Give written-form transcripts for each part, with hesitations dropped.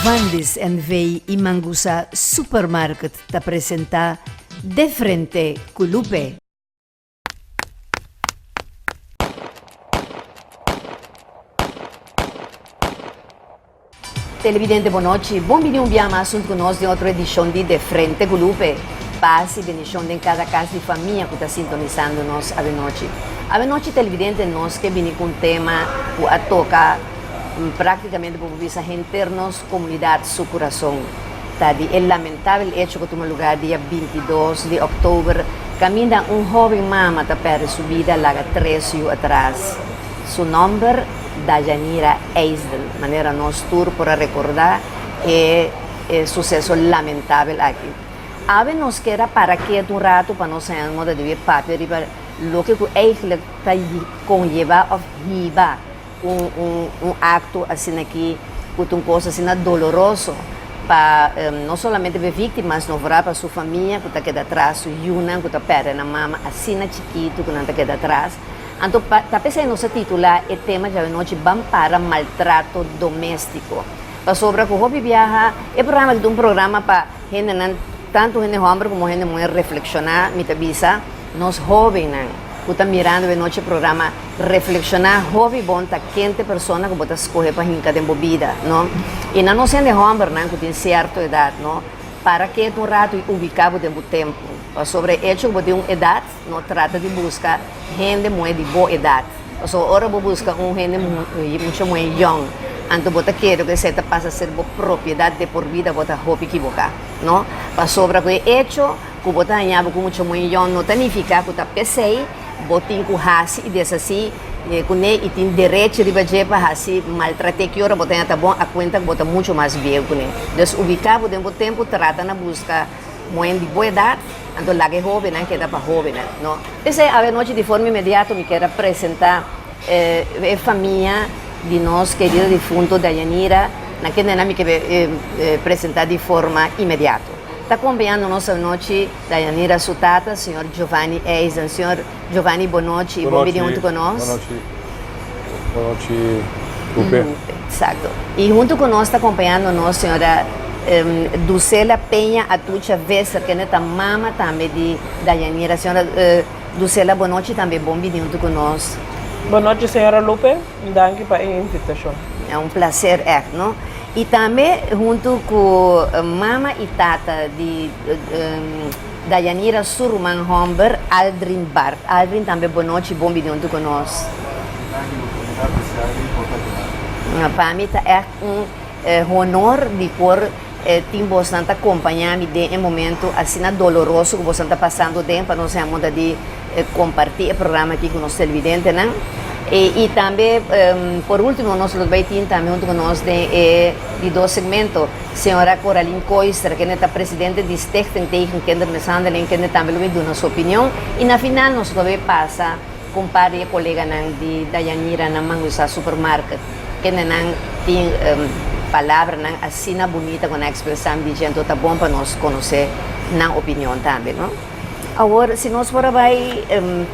Vandis NV e Mangusa Supermarket te apresenta De Frente com Lupe. Televidente, boa noite. Bom-vindo a assunto conosco de outra edição de Frente com Lupe. Base de edição de cada casa de família que está sintonizando nós a noite. A noite, televidente, nós que vim com um tema que toca praticamente por visa internos comunidade su coração. Tá de é lamentável hecho que toma lugar dia 22 de outubro, caminha jovem mama que perde sua vida lá 3 anos atrás. Seu nome Dayanira Eisden, maneira nós tour para recordar sucesso lamentável aqui. Ave nos queda para que um rato para nós sair moda de ver papel e para lo que eigenlijk conlleva of hiba um acto assim aqui, com coisa assim doloroso para não somente para vítimas, não para sua família que está aqui atrás, sua yuna que está perdendo a mama, assim chiquito que não está aqui atrás. Então, está pensando nossa titular é tema de noite vamos para maltrato doméstico. Para sobre que o viaja é programa de um programa para gente tanto gente homem como gente mulher reflexionar, me avisa nós jovens que estão mirando a noite programa reflexionar jovem bom tá quente pessoa que pode escolher para hincar de bebida, não? E não nós gente homem não que tem certa idade, não? Para que um rato ubicado de tempo. Sobre hecho que tem uma idade, não trata de buscar gente mulher de boa idade. Então, ora vou buscar gente muito mais young. Então, você quer que você passa a ser propriedade de por vida, você roupa equivocar, não? Para sobre o hecho que você ganhava com muito mais young, não significa que você pensei, você tem que raci e desse assim, e tem direito de fazer para assim maltratar que ora você está bom a conta que você muito mais velho com ele. Então, ubicado dentro do tempo, trata na busca mulher de boa idade. Então, lá que é jovem, não queda para jovem, não? Essa a noite de forma imediata me quero apresentar a família de nós querido defunto Dayanira, naquele nome que apresentar de forma imediata. Está acompanhando nossa noite Dayanira Sutata, senhor Giovanni Eisen. Senhor Giovanni, boa noite e bom dia junto conosco. Boa noite, Lupe. Exato. E junto conosco está acompanhando nós, senhora Dulcela Penha Atucha Vesser, que é a mama também de Dayanira. Senhora Dulcela, boa noite também, bom dia junto conosco. Boa noite, senhora Lupe. Obrigado pela invitação. É um prazer, não? E também junto com mama e tata de Dayanira Surman Homber, Aldrin Bart. Aldrin também, boa noite, bom dia junto conosco. Para mim é honor de por tem bastante acompanhar-me de um momento assim doloroso que você está passando tempo para nós moda de compartilhar o programa aqui com os televidentes, não? E também por último nós vamos ter também junto com nós de dois segmentos, senhora Coraline Koister, que é a presidente de Stichting tegen Kindermishandeling, que também vai dar a sua opinião, e na final nós vamos passar com a colega de Dayanira na Mangusa Supermarket, que não tem palavra assim bonita com a expressão de gente está bom para nós conhecer na opinião também, não? Agora, se nós for vai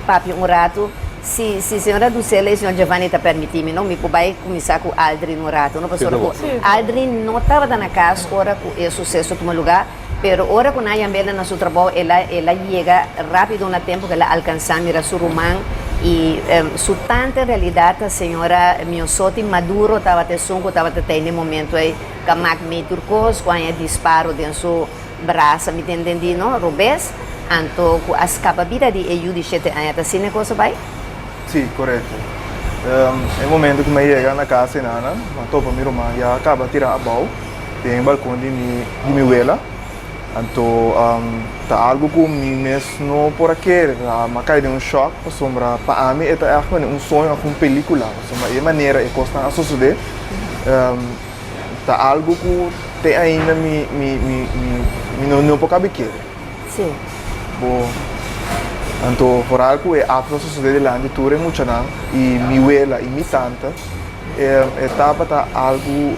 papi um rato, se a senhora Dulcela e o senhor Giovanni está permitindo, não me vai começar com Aldrin um rato, não? Pastor, Aldrin não estava na casa agora com o sucesso no lugar, mas agora com a Yambela no seu trabalho, ela chega rápido no tempo que ela alcança a sua romã. E su tanta realidade a senhora Miosoti Maduro estava tendo um momento aí que a Magme Turcos com a disparo dentro do seu braço, me entendi, não? Rubens, então as capacidades de EU de 7 anos, assim é coisa vai? Sim, correto. É o momento que eu chego na casa, eu estou para minha irmã, e acaba de tirar a bola, tem o balcão de minha abuela. Então, tá algo que me mesmo por aqui, mas cai de um choque, sombra para mim é um sonho, uma película, é maneira é constante a suceder. Tá algo que tem ainda não pode caber. Sim. Bom, então por algo é a suceder lá de tudo é muito não e minha abuela e minha tanta etapa tá algo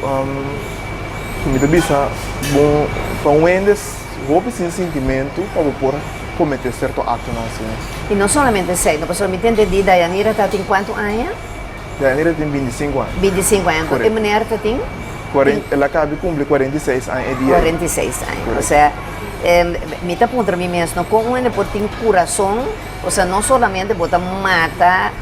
que me deixa bom para um endes roupa sem sentimento para por cometer certo ato assim. E não somente isso, não pastor, me entende Dayanira está tem quanto anos? Dayanira tem 25 anos. 25 anos. E mulher está tem? Ela acaba de cumprir 46 anos de dia. 46 anos. Ou seja, me está para mim mesmo, como ele pode ter coração, ou seja, não somente pode matar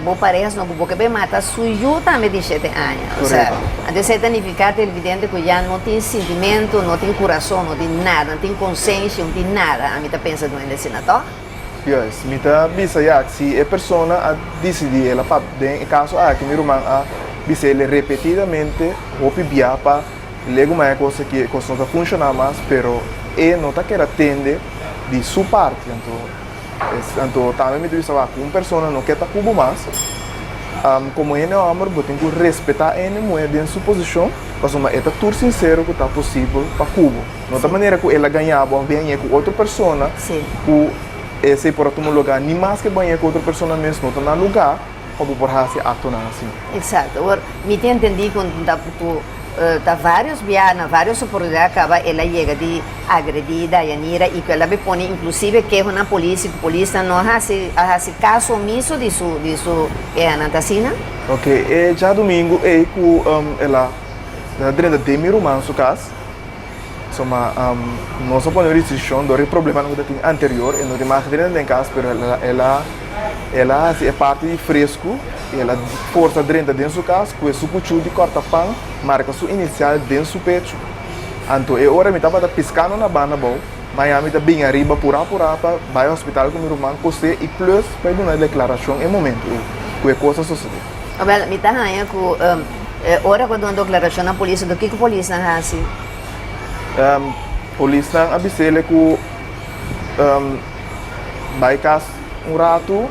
boa pareja, não porque bem mata sujo também de 7 anos. Ou seja, a significado é evidente que já não tem sentimento, não tem coração, não tem nada, não tem consciência, não tem nada. A mim está pensando no senator. Yes, me está bisa já que se a pessoa a decidir ela para em caso que meu irmão a bisa ele repetidamente ou pibia para lego mais coisa que não está funcionando mais, pero não está querendo atender de sua parte, então também me diz que uma pessoa não quer estar cubo mais, como ele é homem, você tem que respeitar ele muito em sua posição, mas uma é tudo sincero que está possível para cubo, não da maneira que ele ganhava bem com outra pessoa, esse por outro lugar, nem mais que banhar com outra pessoa mesmo, não está no lugar, como por fazer ato assim. Exato. Agora, me entendi quando tá vários viagens, várias oportunidades, acaba ela chega de agredir a Yanira e que ela me põe, inclusive, que a polícia não faz caso omisso disso que é a Natasina. Ok, já domingo, ela dentro de meu irmão, no caso, nós só podemos decisão do problema no anterior e não tem mais dentro da casa, mas ela é parte de fresco e ela força dentro de sua casa com esse cuchu de corta-pão marca sua inicial dentro do peito. Então, agora me estava piscando na banda bom, mas eu me estava bem arriba por vai ao hospital com meu irmão você e plus para dar uma declaração em momento que a coisa sucedeu. Me está ganhando que hora quando uma declaração na polícia do que a polícia faz? Polícia avisou que vai caso rato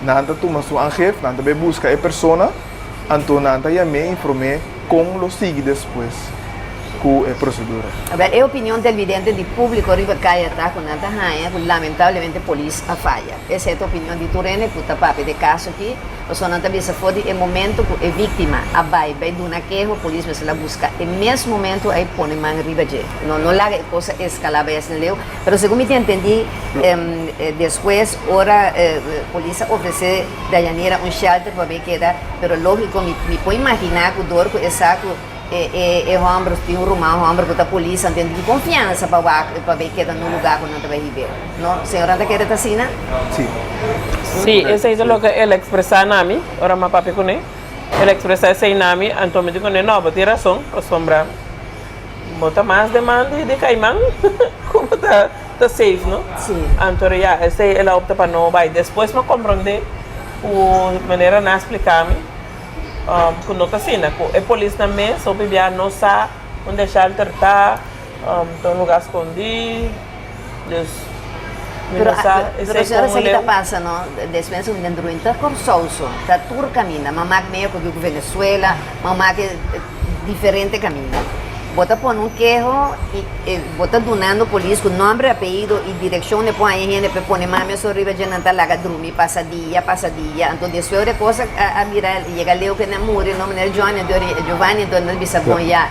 nanta toma sua chef nanta be busca a pessoa então nanta já me informei como lo sigue depois com a procedura. A opinião do evidente de público riba caia tá com nanta raia, lamentavelmente a polícia falha. Essa é a opinião de Turene, puta papi de caso aqui, o só nanta bisa foi o momento que a vítima a vai do na queijo, a polícia se la busca. E mesmo momento aí põe man riba de. Não lá a coisa escala bem assim leu, pero segundo me entendi, depois ora a polícia oferece da Yanira shelter para ver queda, pero lógico me põe imaginar que o dor que saco o homem tem rumão, o homem que a polícia tem de confiança para ver que está no lugar quando está viver. Não, senhora está querendo assim, né? Sim. Sí, ese es lo que él expresa a mí, ahora más papi con él. Él expresa ese a mí, entonces me dijo, no, pero tiene razón, o sombra, bota más demanda de caimán, como está safe, ¿no? Sí. Entonces ya, ese él opta para no ir. Después me comprende, de manera de explicarme, que não está assim, a polícia também só bebia não sabe onde o shelter está, está um lugar escondido, Pero a senhora sabe o que passa, não? Despensa dentro do intercursoso, está tudo caminha, mamá que meio que o Venezuela, mamá que diferente caminha. Bota por um queijo e bota donando polícia com nome, apelido e direção, depois aí gente para pôr mami só riba de não tá lá dormir passadinha, então después de coisa a mirar chega leu que não morre, nome é Giovanni, então não bisa bom já.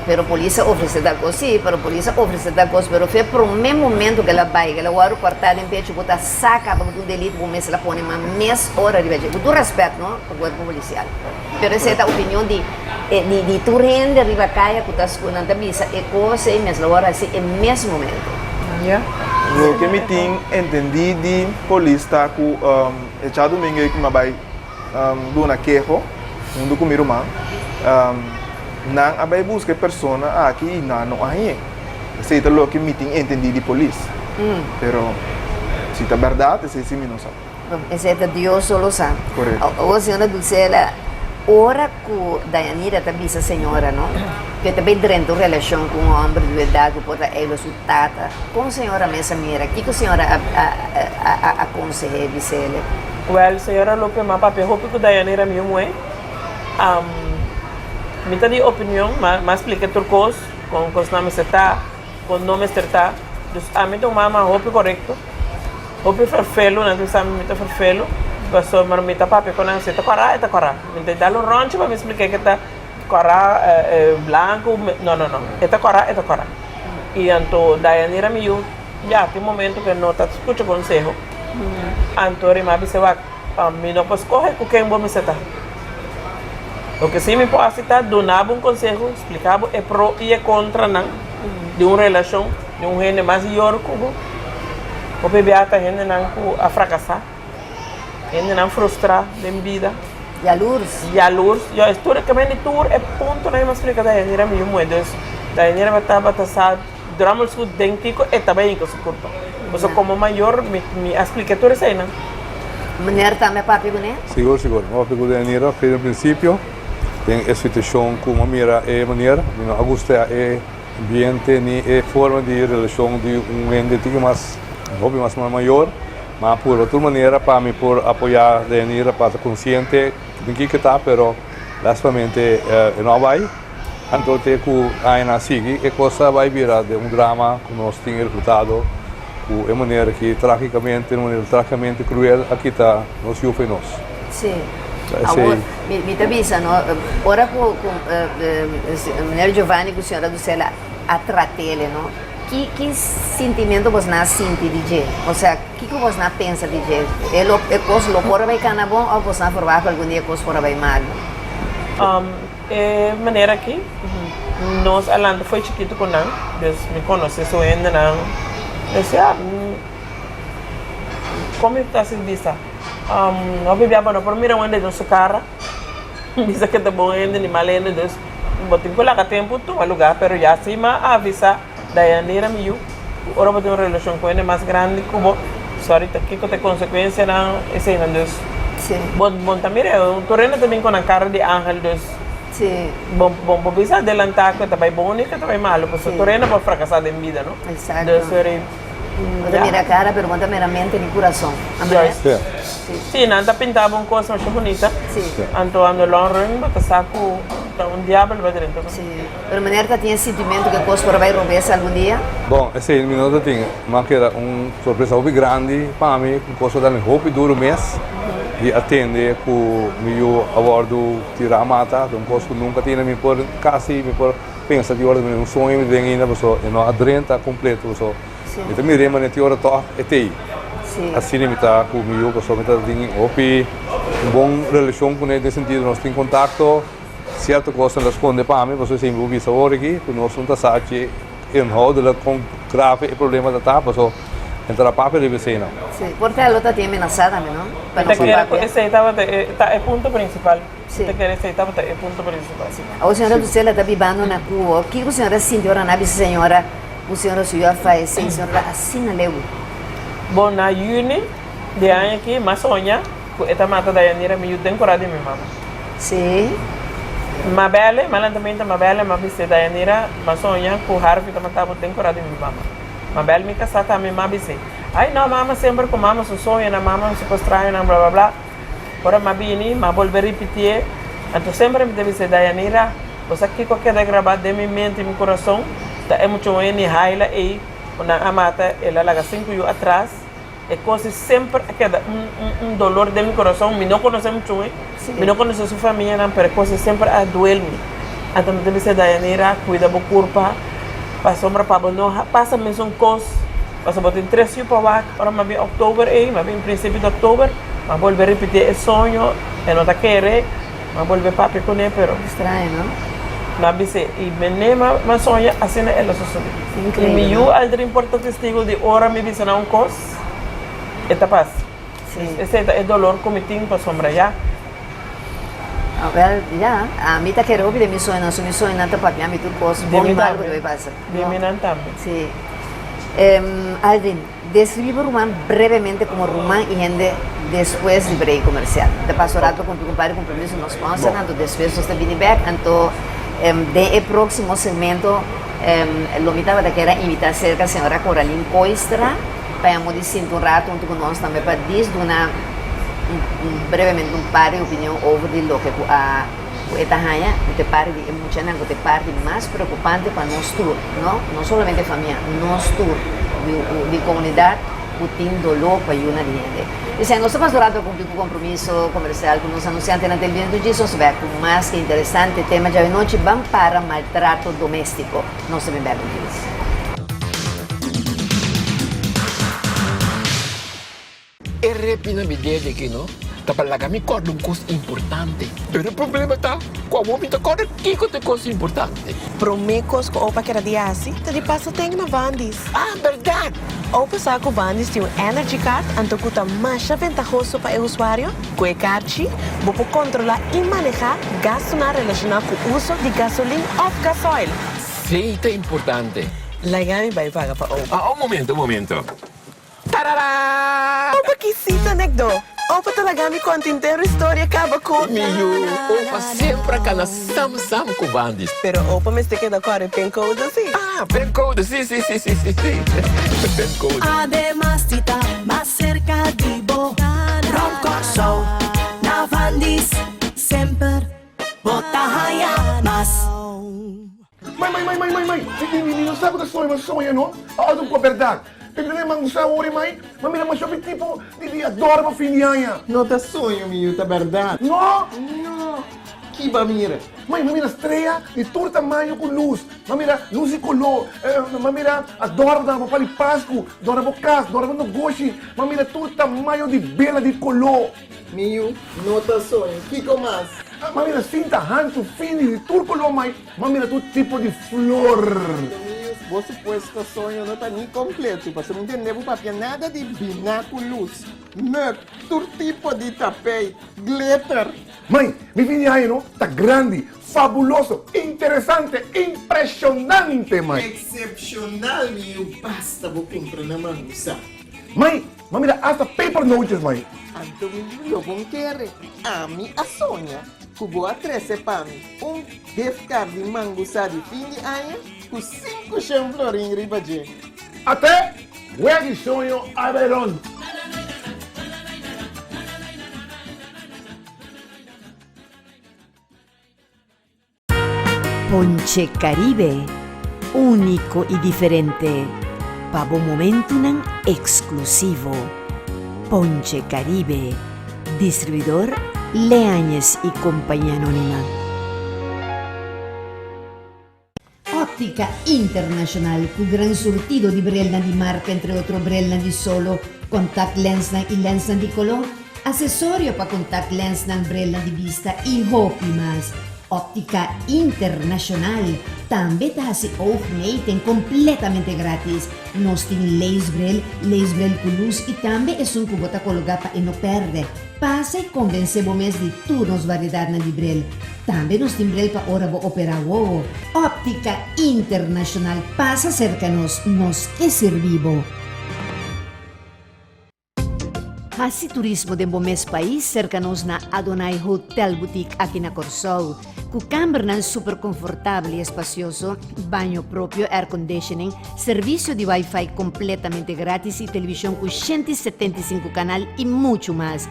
Pero a polícia oferece tal coisa, sim, pero a polícia oferece tal coisa, pero foi por um mesmo momento que ela vai, que ela vai cortar em pecho, botar saca para um delito, por mês ela põe uma mês hora de vez, com todo respeito, não, para o corpo policial. Pero essa é a opinião de tu rende riba caia, que está escutando a missa, é coisa e mês hora assim, é mesmo momento. Yeah. O que me tem entendido de polícia que já domingo que me vai do na queijo, com meu irmão. Não abai busca pessoa aqui não aí se é o que me tem entendido de polícia pero se é verdade se sim não sabe esse é Deus só sabe correto a senhora Dulcela ora que Dayanira também essa senhora não que também dentro da relação com um homem de verdade que pode ela sua tata com a senhora mesma mira que a senhora aconselha Dulcela well senhora Lope mas papi hope que Dayanira mesmo é me dá de opinião, mas explica tudo coisa, com os nomes está, com nomes está. Então, a mim tem uma roupa correto, roupa perfeito, não tem sabe me tá perfeito, passou mas me tá papi quando você tá corá, me tem dá um rancho para me explicar que tá corá branco, não, está corá. E então Dayanira me já tem momento que não tá escuta conselho, então me avisa me não posso correr com quem vou me sentar. O que sim me pode aceitar, donava um conselho, explicava é pró e é contra não, de uma relação, de um gente mais maior como o bebê até gente não a fracassar, gente não frustrar de vida. E a Lourdes? E a luz, eu historicamente tudo é ponto na explica da Yanira meu moedas, da Yanira batava tassar, duramos o dentico e também com o corpo. Você como maior me explica tudo isso aí, não? Mulher também papi com ele? Seguro, seguro. Uma pergunta Yanira, no princípio, tem a situação com uma mira e maneira, não gosta é ambiente nem é forma de relação de ente mais hobby mais maior, mas por outra maneira para me por apoiar a Yanira para estar consciente de que está, pero basicamente não vai. Então tem que ainda seguir e coisa vai virar de drama que nós temos resultado de maneira que tragicamente cruel aqui está nos e nós. Sim. Agora, me avisa, não? Ora com a mulher Giovanni, que a senhora do céu atratele, não? Que sentimento você não sente, DJ? Ou seja, o que você não pensa, DJ? É coisa loucura vai ficar bom ou você não provar que algum dia coisa fora vai mal? É maneira que nós, Alanda, foi chiquito com nós, Deus me conhece, sou ainda não. Eu disse, como está se vista? Eu bebi a boa, por mim, eu de sua cara, disse que está bom ainda, nem mal ainda, Deus, botem com lá tempo, tu vai lugar, pero já acima avisa da Yanira meu, ora botem uma relação com ele mais grande, como, sorry, que tem consequência não, esse aí não, Deus. Sim. Bom também, eu tô rendo também com a cara de ángel, Deus. Sim. Bom, bisa adelantar que também bom e que também malo, porque tu renda para fracassar em vida, não? Exato. Deus sorry. Você mira a cara, pergunta meramente no coração. Sim, não está pintado uma coisa mais bonita. Sim. Então, ando longe, bota saco, diabo vai dentro. Sim. Pero maneira que tinha sentimento que a coisa vai romper algum dia? Bom, esse minuto tem, mas que era surpresa muito grande para mim, com coisa da roupa duro mês. De atender com o meu abordo tirar a mata, então coisa que nunca tinha me por quase me por pensar de hora um sonho me vem ainda pessoa e não adrenta completo pessoa. Então me lembra de hora toque é tei. Assim me tá com o meu pessoa me tá dizendo opi bom relação com ele nesse sentido nós tem contato certo coisa responde para mim você sempre ouve sabor aqui que nós não tá sabe em roda com grave e problema da tá pessoa entrar para ele você não. Sim, porque a luta tem amenaçada, não? Para não esse é ponto principal. Sim. Esse é ponto principal. A senhora do céu está vivendo na rua. O que a senhora sentiu na senhora? A senhora se ia fazer, a senhora assim leu. Bom, na Juni de ano aqui, mas sonha, esta mata da Yanira me tem coragem de minha mama. Sim. Mabele, malantamento Mabele, mas viste da Yanira, mas sonha, com o Harvey também estava tem coragem de minha mama. Mabel me casar também, mas disse, ai não, mama sempre com mama, seu sonho, na mama, se postrar, blá blá blá. Agora, mabini, mas volver a repetir. Então, sempre me deve ser da Yanira, você que qualquer de gravar de minha mente e meu coração, tá é muito bem, raila e na amata, ela larga 5 anos atrás, e coisa sempre queda dolor de meu coração, me não conhece muito bem, me não conhece sua família, não, mas coisa sempre a doer-me. Então, deve ser da Yanira, cuida do corpo. Passou para não passa mesmo coisa, passou botar 3 dias para lá, agora mas bem outubro aí, mas bem princípio de outubro, mas volver a repetir esse sonho, e não está querendo, mas volver para com ele, pero estranho, não? Mas disse e menina mas sonha assim ela sucede. Incrível. E eu aldri importa testigo de hora me disse não coisa, eta paz. Sim. Esse é dolor como tem para sombra já. Well, yeah, a mim tá querendo ouvir de sonho, não tá para mim, tudo coisa bom e mal que vai passar. De mim também. Sim. Aldrin, descreve o Román brevemente como Román e gente depois de break comercial. De passo rato com o compromisso nos sponsor, então depois você vem back, então de próximo segmento, lo me estava daquela invitar cerca a senhora Coraline Coistra, para eu dizer um rato junto com nós também para dizer brevemente par de opinião sobre lo que a esta raia te parte de emocional que te parte mais preocupante para nós todos, não somente a família, nós todos de comunidade que tem dolor para ajudar a gente. E nós estamos durante o compromisso comercial com os anunciantes na televisão do Jesus vai com mais que interessante tema de noite vamos para maltrato doméstico. Nós também vamos com isso. E repina bidete aqui, não? Tapalaga me acorda coisa importante. Pero o problema está, qual homem te acorda que é coisa importante? Promecos com opa que era dia assim, te passo tem na Vandis. Ah, verdade! Opa sa com Vandis tem um Energy Card, anto kuta mais ventajoso para o usuário. Com o card, você controlar e manejar gasto na relacionado com o uso de gasolina ou gasoil. Feita importante. Lagami vai pagar para opa. Ah, um momento. Tarará! Opa que cita negdo. Opa talaga mi contintero história acaba com... Miyo, opa sempre ka na sam-sam com Vandis. Pero opa me sticker da core pen code assim. Ah, pen code, sim. Pen code. Además está más cerca de vos. Roncorso, na Vandis, sempre bota más. Mãe, menino, sabe que sonho, não? Algo com a verdade. Pegando mang sa ori, mãe, mamira mas shopping tipo, de adoro fim de ano. Não tá sonho, miúda, verdade? Não? Não. Que mamira? Mãe, mamira estreia de todo tamanho com luz. Mamira luz e color. Mamira adoro da papali pasco, adoro bocas, adoro no goshi. Mamira todo tamanho de bela de color. Miúda, não tá sonho. Que mais? Mamira cinta, rancho, fino de todo color, mãe. Mamira todo tipo de flor. Você posta sonho não tá nem completo. Você não entendeu o papel nada de bináculos. Não, todo tipo de tapete, glitter. Mãe, mi fim de ano tá grande, fabuloso, interessante, impressionante, mãe. Excepcional, miúda. Basta vou comprar na manguça. Mãe, mamira hasta paper notes, mãe. Então, eu vou querer. A mim, a sonha. Que vou atrás para mim. Gift card de manguça de fim de ano. Com 5 chanflorinhos em Ribadê. Até o sonho Aberon. Ponche Caribe, único y diferente. Pavo momento exclusivo. Ponche Caribe, distribuidor Leáñez y Compañía Anónima. Óptica Internacional, con gran surtido de brellas de marca, entre otros brellas de solo, contact lens y lens de color, accesorio para contact lens, brellas de vista y hopi más. Óptica Internacional, también te hace oogmeten completamente gratis. Nos tiene lacebrel con luz y también es un cubota colocado para no perder. Pasa y convencemos de turnos variedad de brel. También nos tiene brel para hora opera huevo. Óptica Internacional, pasa cerca nos que servivo. Hasi turismo de mes país cercanos na Adonai Hotel Boutique aqui na Corsol. Com câmara super confortável e espacioso, banho próprio, air conditioning, serviço de Wi-Fi completamente grátis e televisão com 175 canal e muito mais.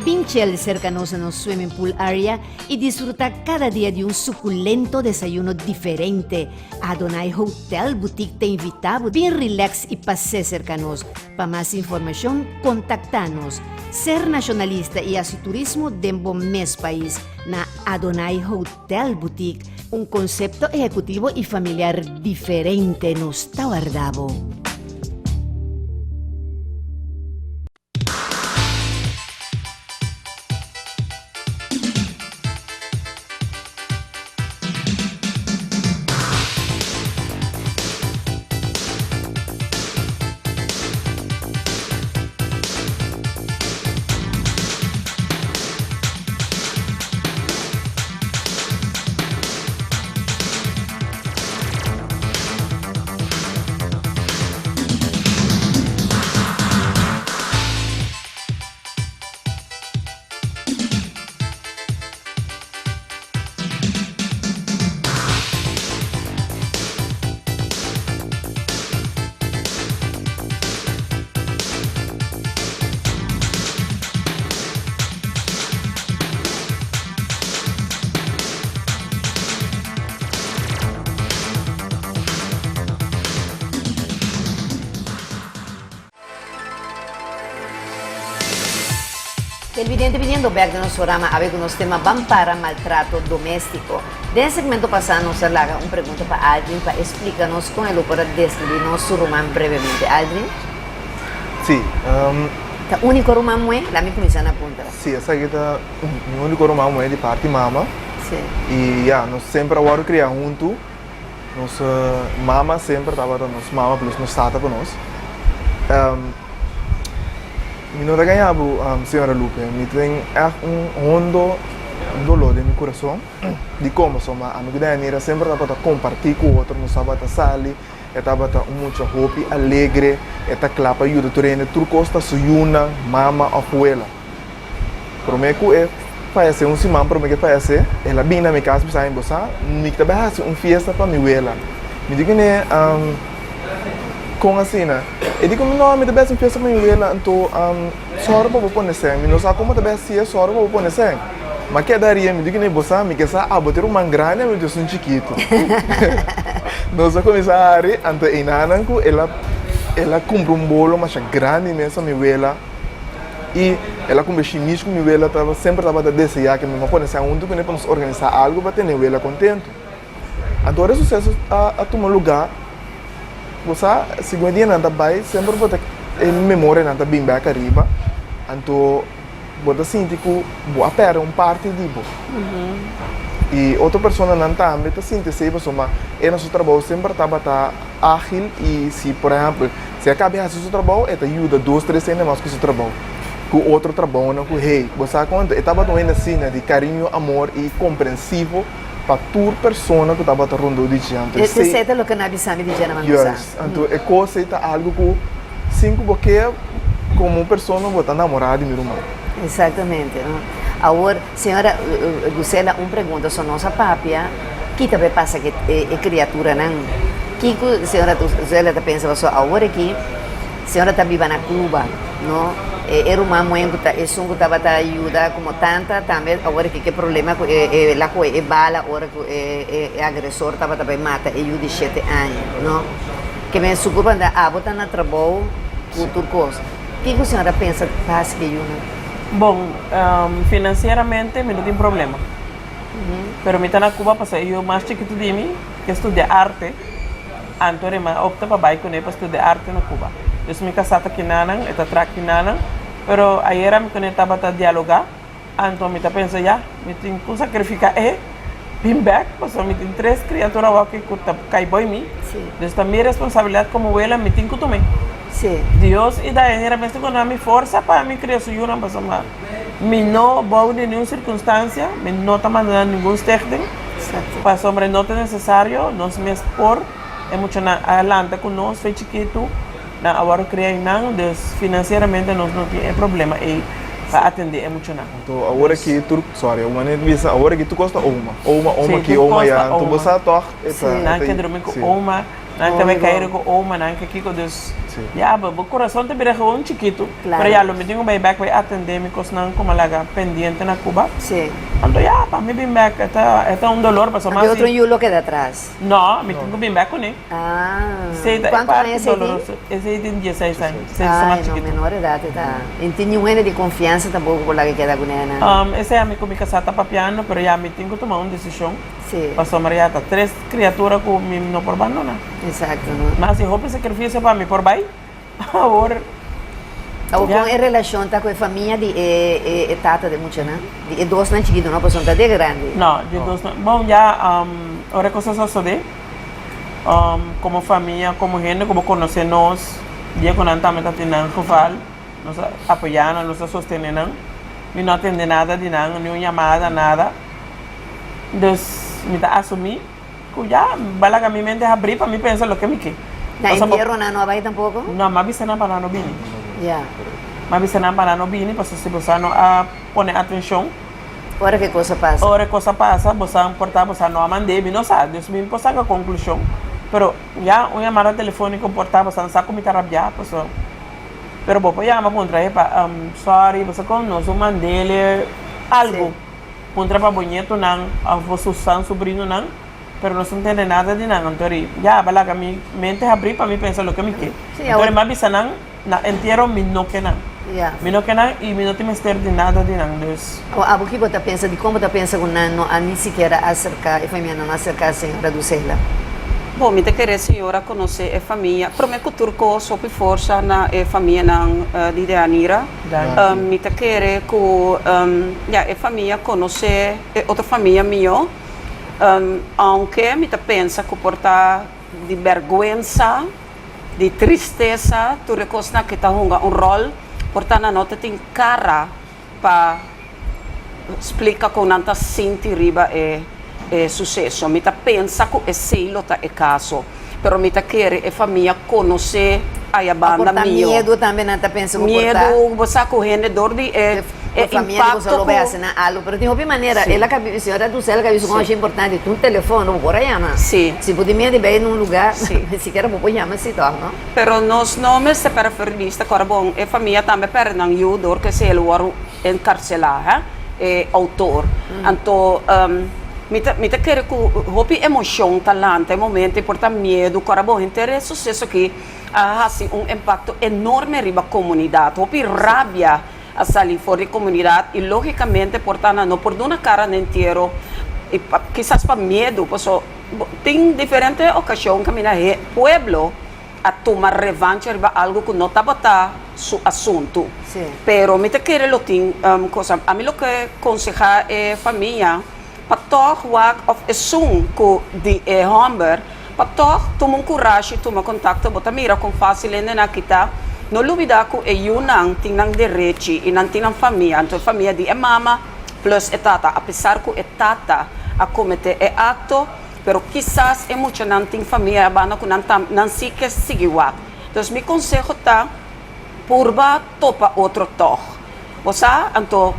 Pinchel cercanos no swimming pool area y disfruta cada día de un suculento desayuno diferente. Adonai Hotel Boutique te invitamos bien relax y pase cercanos. Para más información, contactanos. Ser nacionalista y así turismo dentro mes país na Adonai Hotel Boutique. Un concepto ejecutivo y familiar diferente nos está guardado. Televidente viniendo back de nuestro programa a ver con los temas van para maltrato doméstico. De ese segmento pasado nos haga una pregunta para Aldrin para explicarnos con el para describirnos su román brevemente. Aldrin? Sí, Tá único rumah mue, lá me começar na ponta. Sim, essa aqui tá o único irmão é de parte mama. Sim. E nós sempre agora criar junto. Nossa mama sempre estava com nós, mama plus nos tata com nós. Eu não ganhava, senhora Lupe, eu tenho hondo dolor de meu coração. De como sou uma amiga da Anira, sempre estava a compartilhar com o outro, não estava a sair, estava a muito hope, alegre, estava clapa ajuda, turene, tudo costa suyuna, mama, abuela. Prometo é fazer semana para mim que fazer, ela vem na minha casa para sair em Bossa, me também faz festa para minha abuela. Me digo né, com assim, né? Eu digo não, me também festa para minha abuela, então só para pôr nesse, me não sabe como também se é só para pôr nesse. Mas que daria, me digo né, Bossa, me que sabe, botar uma grande, me diz chiquito. Nós começar a então inananco, ela comprou bolo, mas grande mesmo minha abuela. E ela com chimis com minha ela sempre estava a desejar que me pode ser junto que nós organizar algo para ter ela contente. Então o sucesso a tomar lugar. Você segundo dia nada vai sempre botar em memória nada bem back arriba. Então botar sentir que boa pera parte de bo. E outra pessoa não também está sentindo se você mas é nosso trabalho sempre estava ágil e se por exemplo se acaba de seu trabalho é ajuda 2, 3 anos mais que seu trabalho. Com outro trabalho, não com rei. Você conta, estava doendo assim, de carinho, amor e compreensivo para toda pessoa que estava rondando de diante. Esse é o que nós sabemos de Jana Mangusa. Yes, então é coisa é algo que cinco porque como pessoa não está namorada de meu irmão. Exatamente. Agora, senhora Lucela, uma pergunta sobre nossa papia. Que também passa que é criatura, não? Que senhora Lucela pensa só agora que senhora está viva na Cuba, não? Era uma mãe que estava a ajudar como tanta também agora que problema lá com é bala agora que é agressor estava também mata e eu de 7 anos, não? Que me sucupa da botar na trabalho com tudo coisa. O que a senhora pensa faz que eu não? Bom, financeiramente não tem problema. Pero me está na Cuba para eu mais chiquito de mim que estuda arte, então eu opta para ir com ele para estudar arte na Cuba. Eu me casada aqui nanan, está aqui nanan, pero ayer me conectava a dialogar, então me está pensando já, me tenho que sacrificar bem back, porque me tem 3 criaturas aqui que cai boi mim, então também a responsabilidade como ela me tem que tomar. Deus e daí era mesmo quando a minha força para me criar sua uma pessoa, me não vou de nenhuma circunstância, me não está mandando nenhum técnico, para sombra não é necessário, nós me expor, é muito adelante com nós, foi chiquito. Agora criar não, financeiramente nós não temos problema e para atender é muito não. Então agora que tu, sorry, uma vez agora que tu gosta uma que uma já, tu gosta toh, não que dormir com uma, não que vai cair com uma, não que aqui com Deus. Já, o coração te vira um chiquito, para já lo me tenho bem back vai atender me coisa não como lá pendiente na Cuba. Então já, para mim bem back é um dolor para somar. Outro yulo que de atrás. Não, me tenho bem back com ele. Quanto anos esse tem 16 anos. Não, menor idade tá. E tem um ano de confiança tampouco por lá que queda com ela. Esse é me casada para piano, pero já me tenho que tomar uma decisão. Para somar já 3 criaturas que me não por abandonar. Exato. Mas se houve sacrifício para mim por vai, agora. Ou com a relação tá com a família de tata de muito, né? De 2 não chiquito, não, porque são de grande. Não, de 2 não. Bom, já agora coisas só de como família, como gente, como conhecer nós, dia quando estamos tendo que falar, nos apoiando, nos sustentando, não atender nada de nada, nenhuma chamada, nada. Então, me está assumir que já, vai a minha mente abrir para mim pensar o que me quer. Na enterro não vai tampouco? Não, mas você não para não vir. Já. Mas você não para não vir, porque se você não põe atenção. Ora que coisa passa? Ora que coisa passa, você não importa, você não mandei, não sabe, Deus me pôs a conclusão. Pero já uma chamada telefônica importava, você não sabe como está rabiar, pessoal. Pero vou chamar para entrar para sorry, você conosco, mandei algo. Contra para bonito não, a vosso sobrinho não, pero não se entende nada de não. Então, já vai lá que a minha mente abrir para mim pensar o que me quer. Então, mas bisa não, na inteiro me não quer não. Me não quer não e me não tem mistério de nada de não. A que você pensa de como você pensa que não nem sequer acercar, e foi minha não acercar a senhora Lucela? Bom, me querer senhora conhecer a família. Para mim, turco só por força na família de Deanira. Me querer que a família conhecer outra família minha. Aunque me pensa que porta de vergonha, de tristeza, tu reconhece que está um rol, portanto não tem cara para explicar como não está sentindo riba sucesso. Me pensa que é selo é caso, pero me quer a família conhecer a banda minha. Medo também não está pensando medo, você correndo dor de a família você não vai assinar algo, pero tem outra maneira. Ela que senhora do céu que isso é importante. Tu telefone, não pode chamar. Sim. Se puder me ir num lugar, sequer vou chamar se toca, não? Pero nós nomes se para fervista, agora bom, a família também perde não eu dor que se ele war encarcelar, autor. Então me quer que hopi emoção talante momento porta medo cara bom interesse sucesso que assim impacto enorme riba comunidade hopi rabia a sair fora da comunidade e logicamente portanto não por uma cara inteiro e quizás para medo porque tem diferentes ocasiões que mina pueblo a tomar revanche riba algo que não estava su assunto pero me quer lo tem coisa a mim lo que aconsejar família para toch wak of esung ko di homber para toch tomar coragem tomar contato bota mira com fácil na kita no lubida ko yunang tinang direito e não tinang família então família de mama plus tata apesar ko tata a cometer acto pero quizás é muito não tem família bana ko não se que seguir wak então me conselho tá purba topa outro toch você então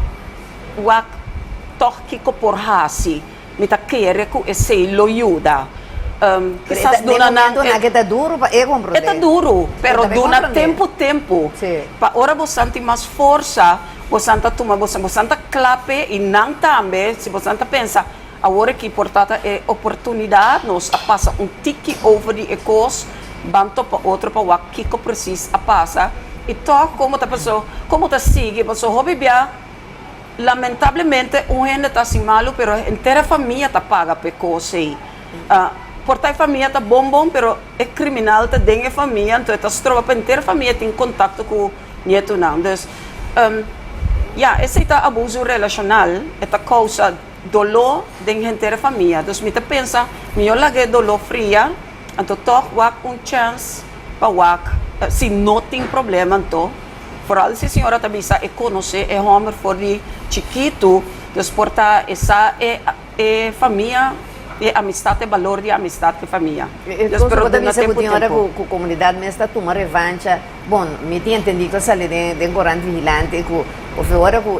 wak toch kiko por hasi mita querer que esse lo ajuda quizás dona na que tá duro para eu compreender está duro pero dona tempo para ora você tem mais força você toma você clape e não também se você pensa agora que portata é oportunidade nós a passa tiki over the ecos banto para outro para o kiko precisa a passa e toch como tá pessoa como tá sigue pessoa hobby bia lamentavelmente um gente está assim malo, pero a inteira família está paga por coisa aí. Porta a família está bom, pero é criminal está dentro da família, então está se trova a inteira família tem contato com o neto não. Então, esse é abuso relacional, é causa dolor dentro da inteira família. Então, me pensa, melhor largar dolor fria, então toch wak chance para wak, se não tem problema então. Vooral se a senhora também sabe conhecer é homem for de chiquito, desportar essa família, amistade, é valor de amistade que família. Então, quando também se a senhora com a comunidade mesmo está tomando revanche, bom, me tinha entendido que sale de corante vigilante, que o agora com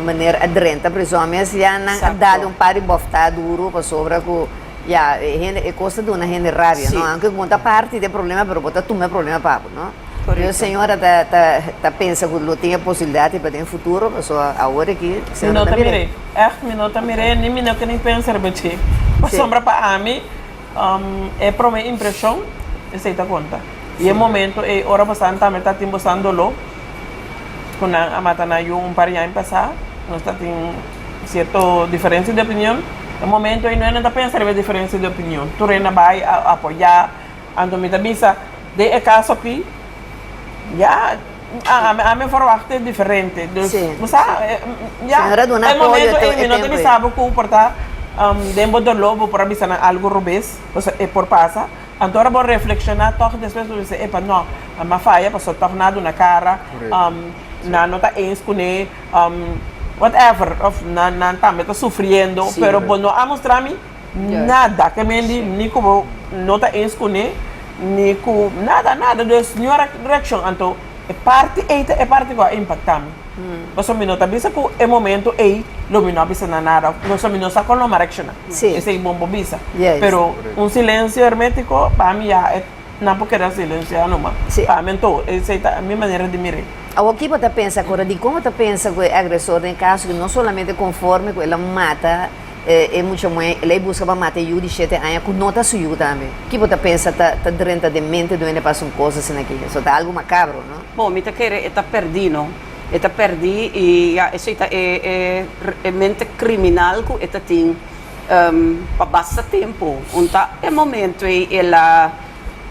maneira adrenta, presumes já não dá par de bofta duro para sobre que é coisa de uma gente rabia, não? Anche quando parte do problema, pero botar tomar problema para, não? E a senhora tá pensa que não tem a possibilidade para ter um futuro, pessoa agora que minuto mirei, minuto mirei, nem minuto que nem pensa repetir. Sombra para mim, é para minha impressão, essa tá conta. E é momento, é hora bastante, também tá tendo bastante dolor. Quando a matana eu par de anos passar, nós tá tendo certa diferença de opinião. É momento aí não é nada pensar em diferença de opinião. Tu reina vai apoiar, ando me avisa de caso aqui. A minha forma é diferente. Você é momento em não tem sabe como portar dentro do lobo para avisar algo rubês, é por passa. Então agora vou reflexionar, toque depois do dizer, epa não, a minha falha passou tornado na cara, na nota esconder, whatever, não também está sofrendo, pero não a mostrar-me nada que me nem como nota esconder. Niku nada do senhora reaction então é parte que impacta me. Você me nota bisa que é momento aí lo me não bisa nada. Você me não sabe como reaction. Esse é bom bisa. Pero silêncio hermético para mim é não porque era silêncio não mas. Para mim então essa é a minha maneira de mirar. O que você pensa agora de como você pensa que o agressor em caso que não somente conforme que ela mata é muito mais, ele busca para matar eu de 7 anos, que não está sujo também. O que você pensa, está dentro da mente do ele passam coisas assim aqui? Isso está algo macabro, não? Bom, me quer está perdido, e isso é mente criminal que está tem pabassa tempo. Unta é momento e ela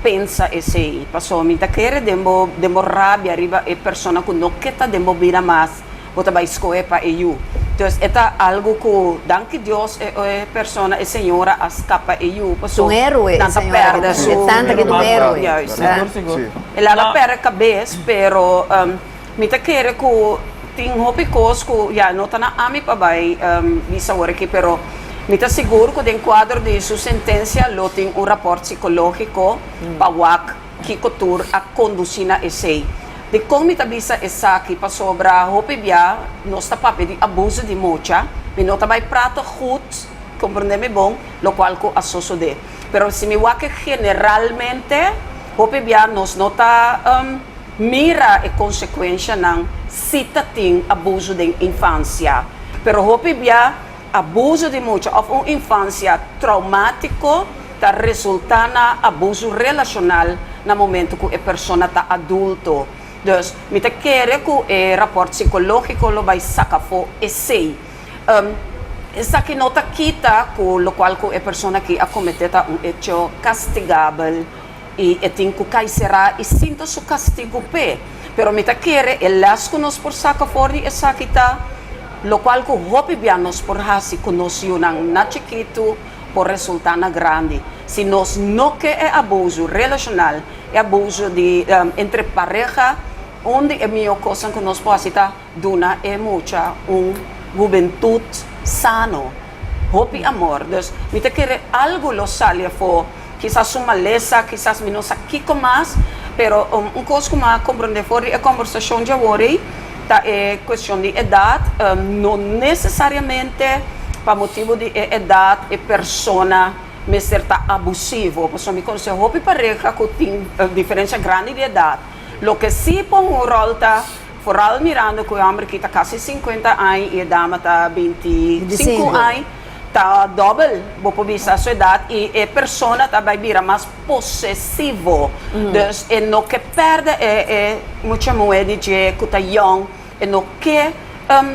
pensa e sei. Passou me querer demo rabia arriba e persona que não quer demo vira mais. Bota vai escolher para eu. Então, é algo que, danke Deus, é persona, é senhora, escapa e eu. Um héroe, tanta senhora. perde É tanta que um héroe. Seguro. Ela perde a cabeça, pero me querer que tem hopi cos que já não está na ami para vai visa hora aqui, pero me está seguro que dentro quadro de sua sentença lo tem rapport psicológico para o que cultura a conduzir na essay. De como está visa essa aqui para sobra hopi bia nós está para pedir abuso de mocha, me não está vai prato goed, compreende bom, lo qual que associo de. Pero se me va que generalmente hopi bia nós não está mira a consequência não cita tem abuso de infância, pero hopi bia abuso de mocha of uma infância traumático está resultando abuso relacional no momento que a pessoa está adulto. Dus, me te quer que o rapport psicológico lo vai sacar fora e sei. Essa que nota quita com o qual a pessoa que a cometeu hecho castigável e tem que cair será e sinta seu castigo pé. Pero me te quer elas que nos por sacar fora e essa quita lo qual que hopi bianos por hasi conosco na chiquito por resultar na grande. Se nós não quer abuso relacional, é abuso de entre pareja, onde é minha coisa que nós podemos estar duna é muita juventude sano, hopi amor. Dus me te quer algo lo salia for, quizás uma lesa, quizás menos aqui com mais, pero coisa que mais compreender for é conversação de agora, tá é questão de idade, não necessariamente para motivo de idade e persona me certa abusivo, porque me conhece hopi pareja que tem diferença grande de idade. Lo que sim põe um rol tá, foral mirando que o homem que está quase 50 anos e a dama está 25 anos, tá double, vou por vista a sua idade e a persona está vai virar mais possessivo. Dus e não que perde muita moeda de que está young e não que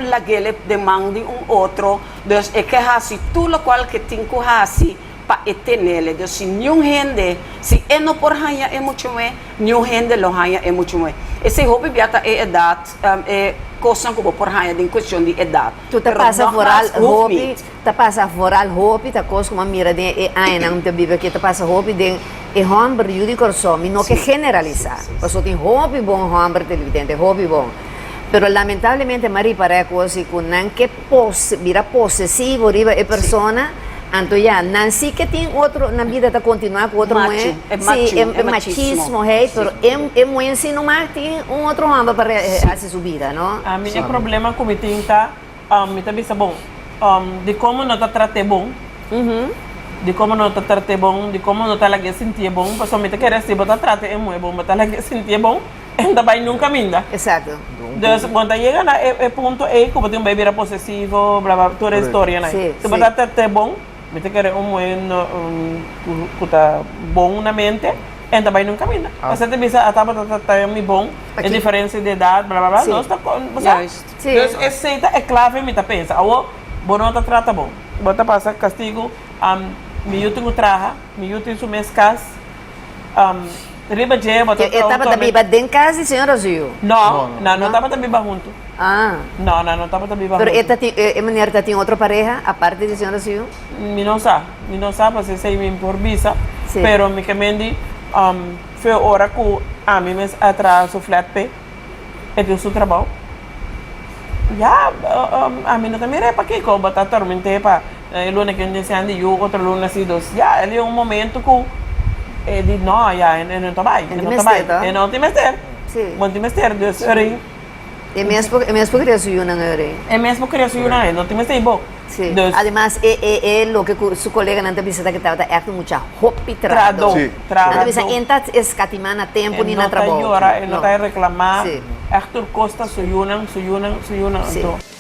lagele demande outro, dus é que hasi tudo qual que tem que hasi para etenele, dus se nenhum gente, se é não por hanha é muito mais, nenhum gente lo hanha é muito mais. Esse hopi biata é idade, é coisa que vou por hanha em questão de idade. Tu tá passa foral hopi, tá passa foral hopi, tá coisa como mira de ai não te vive que tá passa hopi de e homem de corso, me não que generalizar. Porque tem hopi bom homem televidente, hopi bom. Pero lamentablemente Maria parece assim que vira possessivo riba a persona, então já não sei que tem outro na vida tá continuar com outro mulher, é machismo, pero é muito ensino mais tem outro homem para fazer sua vida, não? A minha problema com me tinta, me tá vista bom, de como não tá tratado bom, de como não tá tratado bom, de como não tá lá que sentir bom, porque me tá querer se botar trate é muito bom, botar lá que sentir bom. Ainda vai nunca minda. Exato. Então, quando chega no ponto é que você vai virar possessivo, blá blá, toda a história, né? Se você está bom, você quer que está bom na mente, ainda vai nunca minda. Você tem que estar muito bom, é diferença de idade, blá blá blá, não está com você. Então, essa é clave, me tá pensa, o bom não está trata bom, você passa castigo, me tenho traja, me tenho su mês cas, riba je, estava também dentro de casa, senhora Zio? Não estava também junto. Ah. Não estava também junto. Pero esta mulher tem outra pareja, a parte de senhora Zio? Me não sabe, porque sei me por visa, pero me comendi, foi a hora que a mim me atrás o flat pay, e tem o seu trabalho. Já, a mim não também é para que eu botar tormente para, luna que eu disse ande eu, outro luna assim, dos, já, ele é momento que di no, ya, não está bem, não tem mestre. Não tem mestre, dus ring. É mesmo criança yun ang ring. É mesmo criança yun ang, não tem mestre bom. Sí. Además, lo que su colega não visita que estava é muita hopi trado. Não bisa entat escatimana tempo ni na trabalho. Não está reclamar. Arthur Costa suyunang.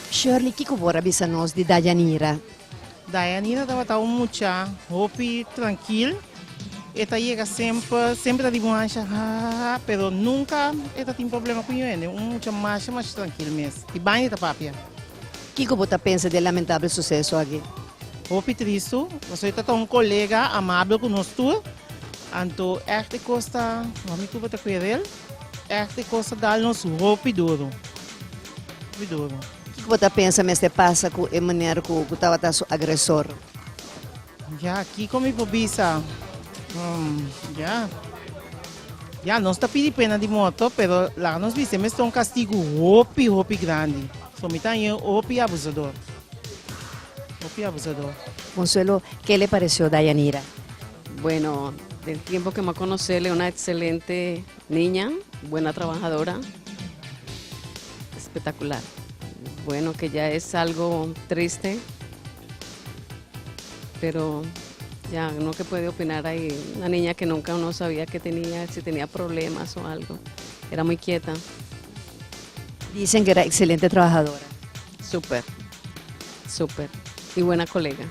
Shirley, Kiko bora bisa nós de Dayanira. Dayanira estava muita hopi tranquilo. Esta llega sempre de mancha, pero nunca esta tem problema com ele, mucha mais tranquilo mesmo. E bem esta papia. O que você pensa do lamentável sucesso aqui? hopi triste, você está um colega amável conosco, então echt costa, vamos tu para cuidar, echt costa dar-nos hopi duro. Hopi duro. O que você pensa, mas te passa com a maneira que o estava o agressor? Já aqui como pobisa, já nós está pedindo pena de moto, pero lá nós vimos um castigo hopi grande. Somita hopi abusador. Hopi abusador. Consuelo, ¿qué le pareció Dayanira? Bueno, del tiempo que me conocerle, una excelente niña, buena trabajadora, espectacular. Bueno, que ya es algo triste, pero ya uno que puede opinar ahí, una niña que nunca uno sabía que tenía, si tenía problemas o algo, era muy quieta. Dicen que era excelente trabajadora. Súper, súper, y buena colega.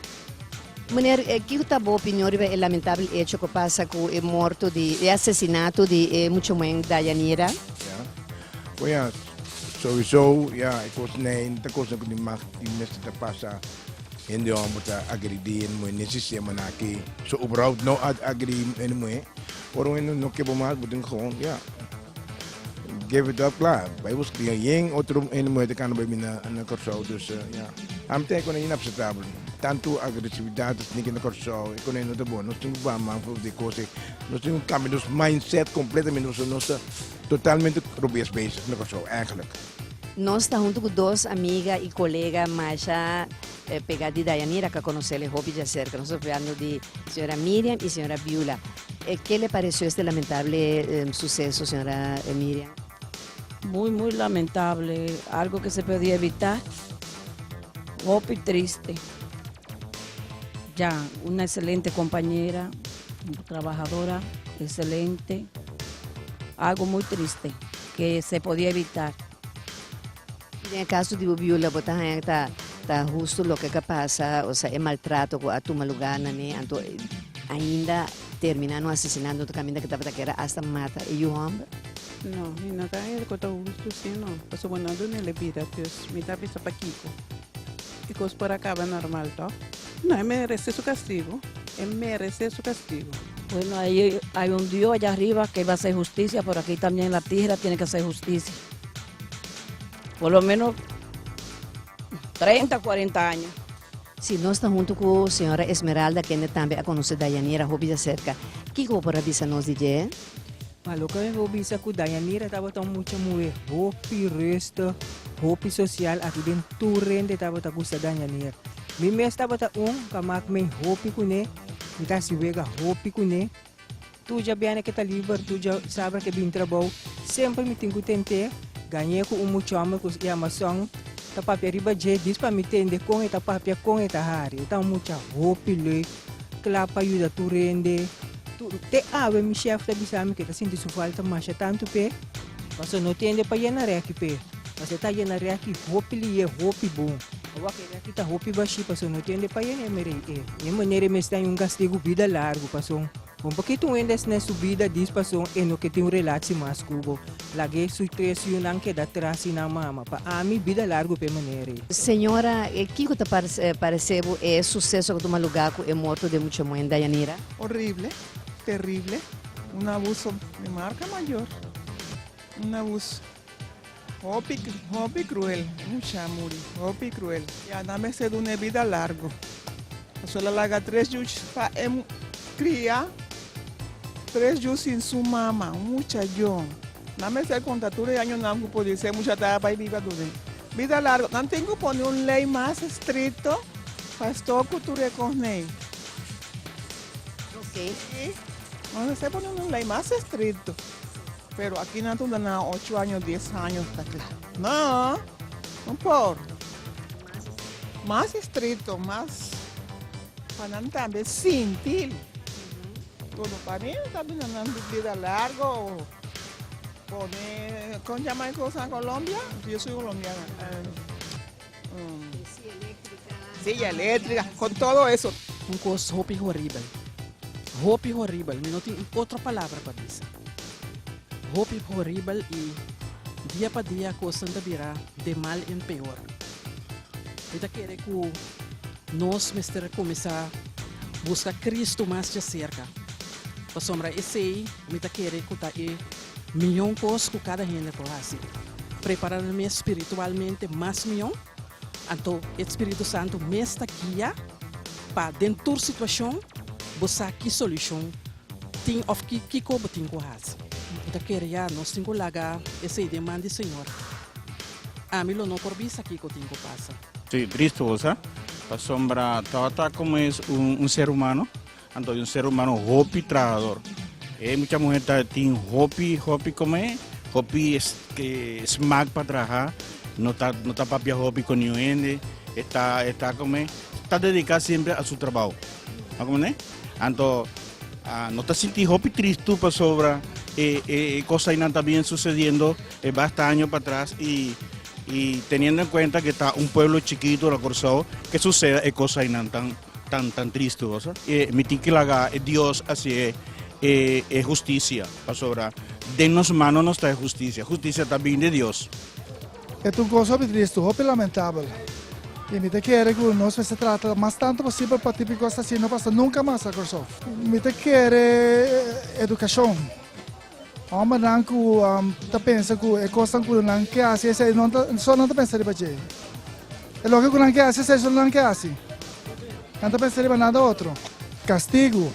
Meneer, que está boa opinião sobre o lamentável hecho que passa com o morto de assassinato de muito mãe Dayanira? Ja, sowieso, ja, ik was nee, dat kost ook niet mag die mensen te passen in de om te agrederen, maar niet systeem na ki, zo überhaupt no agrederen en moe, waarom in nog keer bemaakt moeten gewoon, ja, give it up klaar. Bij ons die jeng otro en moe te kan bij mij na corso, dus ja, am te kon inacceptabel. Tanto agressividade niet in de corso, ik kon niet de bon, nós temos que amar voor de coisa, nós temos que cambiar nos mindset completamente, nós totalmente robias bezig na corso, eigenlijk. Nós estamos junto com duas amigas e colegas mais pegadas de Dayanira que conhecem o hobby de cerca. Nós estamos falando de senhora Miriam e senhora Biula. ¿Qué le pareció este lamentable suceso, señora Miriam? Muy lamentable, algo que se podía evitar. Hopi triste. Ya, una excelente compañera, trabajadora, excelente. Algo muy triste que se podía evitar. En el caso de Biula, está justo lo que pasa, o sea, el maltrato a tu lugar, entonces ainda terminando asesinando tu camino que estaba que era hasta mata y yo hombre. No, ni nada de que todo gusto sí no. Paso bueno no le vida, pues mi tapi está paquico. Y cos por acá va normal, ¿no? No, él merece su castigo. Él merece su castigo. Bueno, ahí hay un Dios allá arriba que va a hacer justicia, pero aquí también la tierra tiene que hacer justicia. Por lo menos 30, 40 años. Si nós estamos junto com a senhora Esmeralda, que também a conhece Dayanira, hobby de cerca. Que vou para avisar nós, DJ? Malo que eu vi que Dayanira estava tão muito mulher, hobby resta, hobby social, aqui dentro do rende estava tão gusta Dayanira. Mimi estava tão kamak men hobby kune, então se vega hobby kune. Tu já bem que tá livre, tu já sabe que bem trabalho, sempre me tenho que tentar, ganhar com muito amor com a Amazon. Tapapia riba je dis pa mitende kong tapapia kong hari ta mucha hopi le klapa yuda tu rende tu te ave mi chef ta bisami que ta sinti su falta masha tanto pe paso no tende pa yena reaki pe paso ta yena reaki hopi li hopi bom awa que reaki ta hopi bashi paso no tende pa yena mere e manere me está um castigo vida largo paso um pouquinho ainda na subida diz passou e no que tem relate mais cubo lagi suitresu nang que da trasi na mama pa ami vida largo pe manere. Senhora, que te parece o sucesso que tu lugar com o morto de mucha mãe Dayanira? Horrible, terrible, un abuso de marca mayor, un abuso. Hobby cruel, mucha muri, hobby cruel. Ya dame ser una vida largo. Solo larga 3 anos para criar 3 anos sem sua mama, mucha John. Dame ser contatura de años não pode ser mucha tarde para viva durante. Vida larga, não tenho que poner uma lei mais estrita para estar que tu reconhece. Ok. Vamos a poner uma lei mais estrita. Pero aquí no tú dan 8 años, 10 años, está claro. No, no por. Más estricto, más para también sentir. Todo para mí también andando vida largo. ¿Cómo llama cosa en Colombia? Yo soy colombiana. Silla eléctrica, con todo eso. Un cosa hopi horrible. Hopi horrible, no tengo otra palabra para decir. Hopi horrible y día para día cosa anda virá de mal en peor. Ahorita quiere que nós mestre começar a buscar Cristo mais de cerca. Para sombra esse aí, me tá querendo contar milhão coisas com cada gente por assim. Preparar-me espiritualmente mais milhão. Então, o Espírito Santo me está aqui para dentro da situação, buscar que solução tem of que como tem com as. Então, queria nós temos que largar essa demanda do Senhor. A mim não por isso aqui que eu tenho que passar. Sí, Cristo, ¿sabes? La sombra trata como es un ser humano, entonces un ser humano hobby trabajador. Mucha mujer tiene hobby como es, hobby es que es mag para trabajar, no está papia hobby con niños, está como es, está dedicada siempre a su trabajo. ¿Cómo es? Entonces, no está sintiendo hobby triste para sobra, cosas no están bien sucediendo, bastante años para atrás y teniendo en cuenta que está un pueblo chiquito, recorzado, que suceda cosas tan tristes. Mi que la Dios así es justicia, pastora. Denos mano no está justicia, justicia también de Dios. Es un cosa muy triste, muy lamentable. Y me te quiere que no se trata más tanto posible para tipo cosas así, no pasa nunca más a corso. Me te quiere educación. Homem não tá pensa que é coisa que não quer assim, não só não tá pensando para ti. É logo que não quer assim, só não quer assim. Não tá pensando para nada outro. Castigo.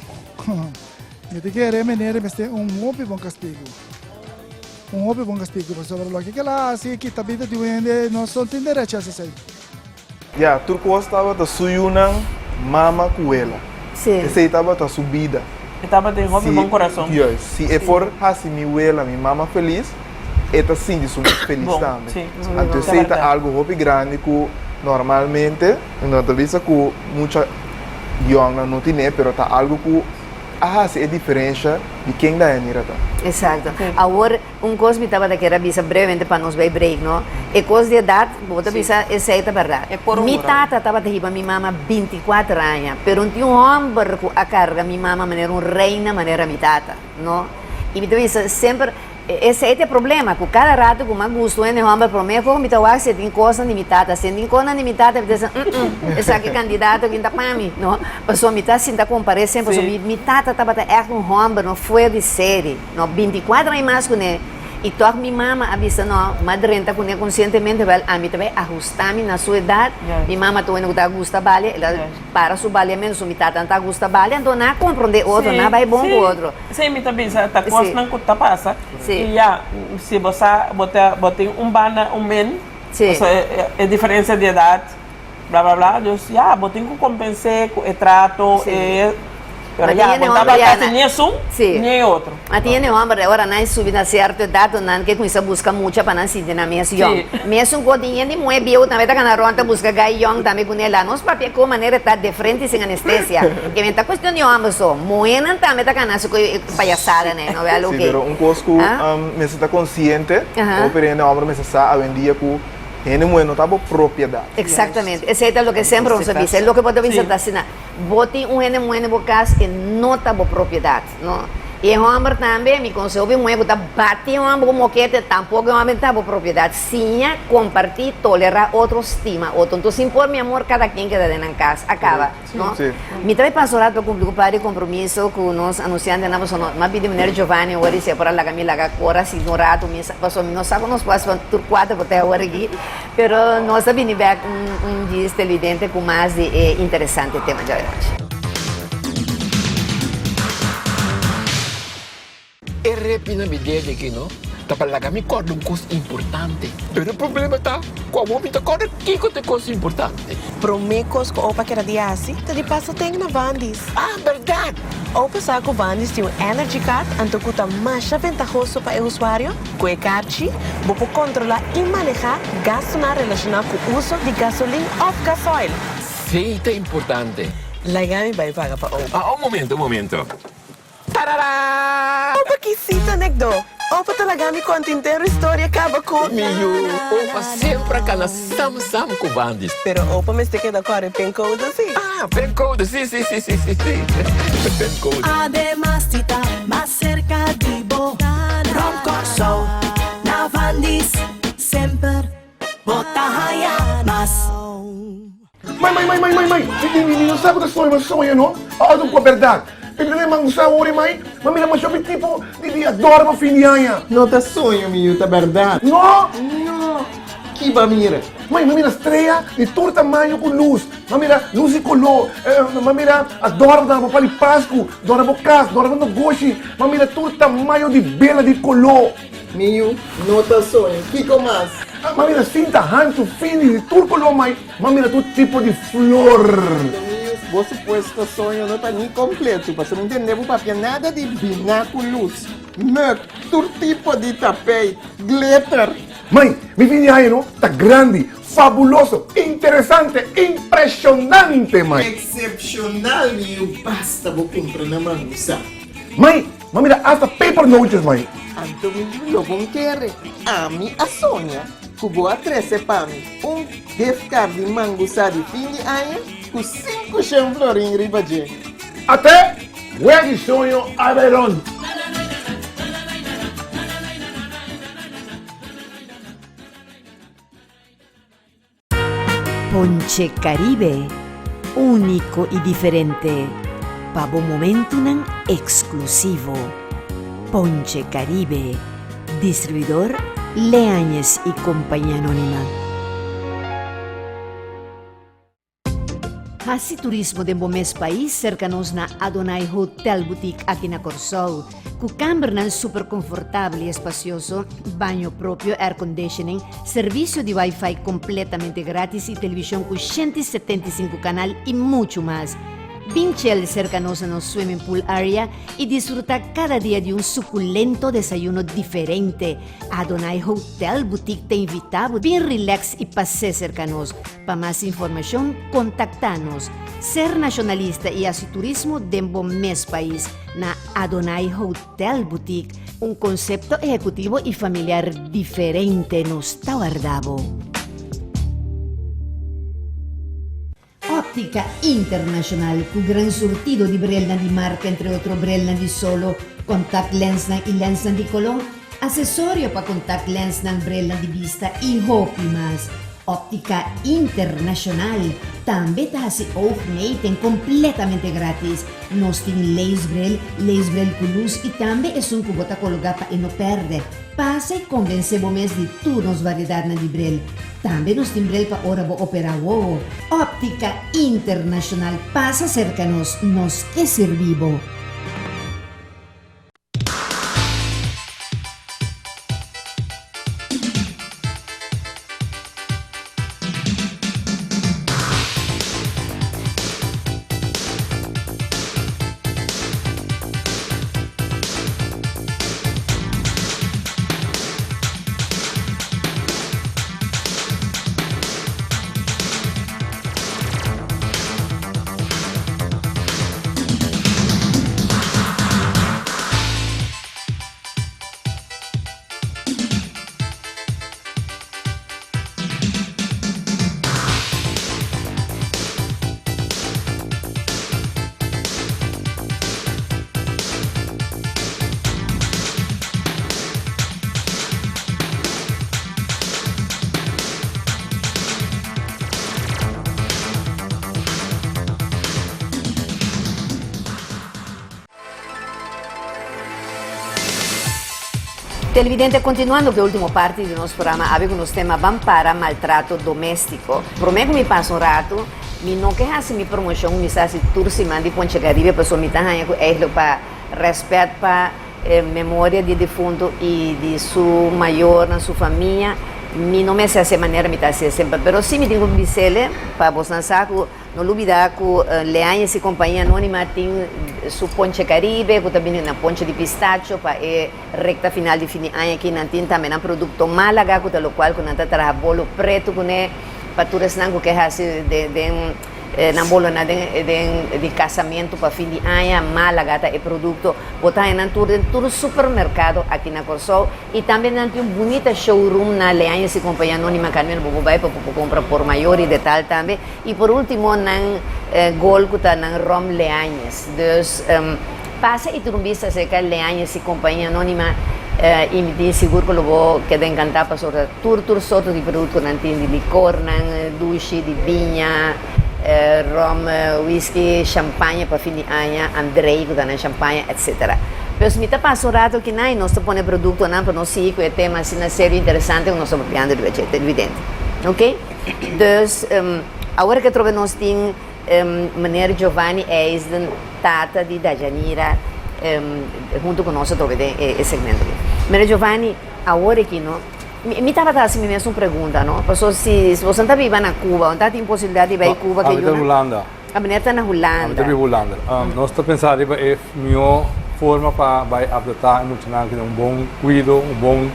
Eu te quero maneira mas tem hobby bom castigo. Hobby bom castigo, mas sobre logo que lá assim que tá vida de vende, não só tem direito a isso. Ya, turco estava da suyuna mama cuela. Sim. Esse estava da subida. Estava de hobby bom coração. Se é por assim minha abuela, minha mama feliz, esta sim de super feliz também. Sim. Então se é algo hobby grande que normalmente não te visa que muita young não tem, pero tá algo que se é diferença de quem dá é nira. Exato. Agora, coisa me estava a querer avisar brevemente para nos ver break, não? É coisa de idade, vou te avisar, essa é a verdade. Minha tata estava a riba minha mama 24 anos, pero não tinha homem que a carga minha mama maneira reina, maneira minha tata, não? E me avisa sempre, esse é o problema, que cada rato que eu gosto de homem para mim, como me estava se tem coisa de minha tata, se tem coisa de minha tata, eu digo, esse aqui é candidato que está para mim, não? Pessoa me está sinta comparar sempre, minha tata estava um homem, não foi de série, não? 24 anos mais que ele. E toca minha mama avisa não, madre renta com ele conscientemente, a mim também ajustar-me na sua idade, minha mama também não está gusta bale, ela para su bale menos, minha tata não está gusta bale, então não compreende outro, não vai bom com outro. Sim, me também está coisa não que passa. E já, se você botar bana, men, é diferença de idade, blá blá blá, já, botem que compensar, é trato, Pero ya, contaba casi ni es un, ni otro. Tiene hombre, ahora no es subida a cierta edad, no que comienza a buscar mucha para no sentir na mesión. Mesmo com dinheiro de muito bio, também tá na ronda busca gaião também com ela. Nós papel com maneira tá de frente sem anestesia. Que vem tá questão de homem só. Muito também tá canasa com palhaçada, né? Não é o que. Pero cosco, me está consciente, o perene homem me está a vendia com gente não está por propriedade. Exatamente. Esse é o que sempre vamos dizer. É o que pode dizer assim, bote gente muito por casa e não está por propriedade, não? E o homem também, me conselho muito, tá bate o homem como que tampouco o homem está por propriedade. Sim, compartilhar, tolerar outro estima, outro. Então, se impor, meu amor, cada quem queda dentro da casa, acaba, não? Me também passou lá para cumprir o compromisso com nós anunciantes, mas pedimos a Giovanni, agora se para a Camila, agora se no rato, passou, não sabe nós passamos por 4 por até agora aqui, mas nós também vamos dia televidente com mais interessante tema de hoje. Repina mi dele aqui, não? Tá para lá me corda coisa importante. Pero o problema tá com o homem tá corda que coisa importante. Promecos que opa quer dia assim, tá de passo tem na Vandis. Verdade. Opa sabe que Vandis tem um Energy Card, então que tá mais ventajoso para o usuário. Com a card, você pode controlar e manejar gasto relacionado com o uso de gasolina ou gasoil. Sim, é importante. Lagami vai pagar para opa. Um momento. Tarará! Opa, que cita, Negdo! Opa, talaga mi kontintero história acaba com... Miyo, opa, sempre ka na sam-sam com bandis. Pero opa, me sticker da core pencode, sim. Pencode, sim. Pencode. Además, está más cerca de vos. Roncorso, na Vandis, sempre bota raia, mas... Mãe, não sabe que sonho, não? Olha com a verdade. Ele não é mangusa ori, mãe. Mami, mas eu tipo de adoro fim de ano. Não tá sonho, meu, tá verdade? Não? Não. Que mira. Mãe, mira estreia de todo tamanho com luz. Mira luz e color. Mira adoro da papel Páscoa, adoro casa, adoro no goshi. Mira todo tamanho de bela de color. Meu, não tá sonho. Que mais? Mira cinta, rancho, fino de todo color, mãe. Mira todo tipo de flor. O suposto sonho não está nem completo, você não entendeu o papel, nada de bináculos, todo tipo de tapete, glitter. Mãe, mi fim de ano está grande, fabuloso, interessante, impressionante, mãe. Excepcional, meu, basta vou comprar na mangusa. Mãe, mira, hasta paper notes, mãe. Então, eu vou querer, a mim, a Sônia, que vou atrás para mim, gift card de mangusa de fim de ano, com 5 chanflorinhos em Ribadê. Até o de sonho a verão. Ponche Caribe, único y diferente. Para un momento exclusivo. Ponche Caribe, distribuidor Leáñez y Compañía Anónima. Hasi turismo de mes país cercanos na Adonai Hotel Boutique aqui na Corsol, com câmara super confortável e espacioso, banho próprio, air conditioning, serviço de Wi-Fi completamente grátis e televisão com 175 canal e muito mais. Pinchel cercanos no swimming pool area y disfruta cada día de un suculento desayuno diferente. Adonai Hotel Boutique te invita a bien relax y pase cercanos. Para más información, contactanos. Ser nacionalista y así turismo de mes país na Adonai Hotel Boutique. Un concepto ejecutivo y familiar diferente nos está guardado. Óptica Internacional, con gran surtido de brelna di marca, entre otros brelna di solo, contact lens y lens di color, accesorio para contact lens y brelna di vista y hopi más. Óptica Internacional, también te hace oogmeten completamente gratis. Nos tiene lace brel con luz y también es un cubota colgada y no perde. Pasa y convence mes de turnos variedad na di brel. También nos tiene brel para hora bo opera wow. Óptica Internacional, pasa cercanos, nos es servivo. Televidente, continuando con la última parte de nuestro programa, había unos temas van para maltrato doméstico. Prometo que me pasa un rato, me no quejas mi promoción, me hace tursi mandi Ponche Caribe, pues me está dando para respeto para memoria de defunto y de su mayor, de su familia. Mi no me hace de esa manera, me está haciendo siempre, pero sí me tengo que decirle, para vos lanzar, no olvidar que Leáñez y Compañía Anónima tiene su Ponche Caribe, que también una ponche de pistacho, para recta final de fin de año aquí en también un producto Málaga, que lo cual con trabaja bolo preto, con para tu resnango que hace na bolo de casamento para fin de año, Málaga é produto, botar en todo supermercado aqui na Corsol e também tem um bonito showroom na Leáñez e Compañía Anónima Carmen Bobobay para comprar por maior e detalhe também. E por último, na Gol que está na Rom Leáñez. Dus passa e tu vista cerca Leáñez e Compañía Anónima e me diz seguro que eu vou quedar encantado para sobre tudo sorte de produto, não tem de licor, não duche, de vinha, rum, whisky, champanhe para fim de ano, Andrei que dá champanhe, etc. Mas me tá passando um rato que nós põe produto não para nós seguir com o tema assim na série interessante que nós estamos vendo de evidente, ok? Então, agora que trove nós tem Maneira Giovanni é tata de Dajanira junto com nós trove esse segmento. Maneira Giovanni agora aqui não me estava fazendo assim mesmo uma pergunta, não? Porque se você está vivendo na Cuba, onde tem possibilidade de ir a Cuba que eu na Holanda. A mulher está na Holanda. Eu Holanda. Nós estamos pensando que é a melhor forma para adaptar emocional que é bom cuidado, bom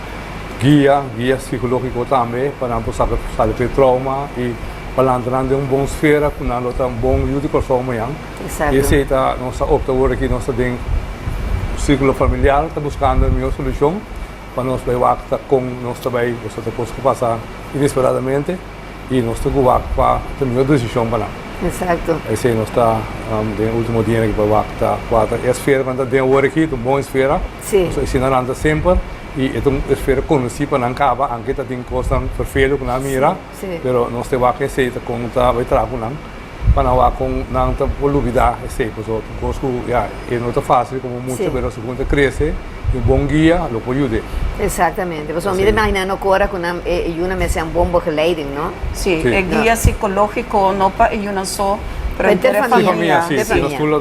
guia psicológico também, para não passar por trauma e para entrar em bom esfera, para não ter bom ajuda com a manhã. Exato. E esse é a nossa opção aqui, nós temos círculo familiar, está buscando a melhor solução. Para nós vai com nós também você depois que passar inesperadamente e nós temos para ter melhor decisão para nós. Exato. Esse é nós está no último dia que vai estar quatro esfera quando tem hora aqui uma boa esfera. Sim. Nós ensinando sempre e é uma esfera conhecida para não acabar, anche tem coisas vervelho com a mira, pero nós temos que ser com vai trabalhar com nós para não com não ter volubilidade esse pessoal coisa é não tão fácil como muito, pero segundo cresce um bom guia, lo pode ajudar. Exatamente. Você me imagina agora com uma mesa bom begeleiding, não? Sim, é guia psicológico não para uma só para a família.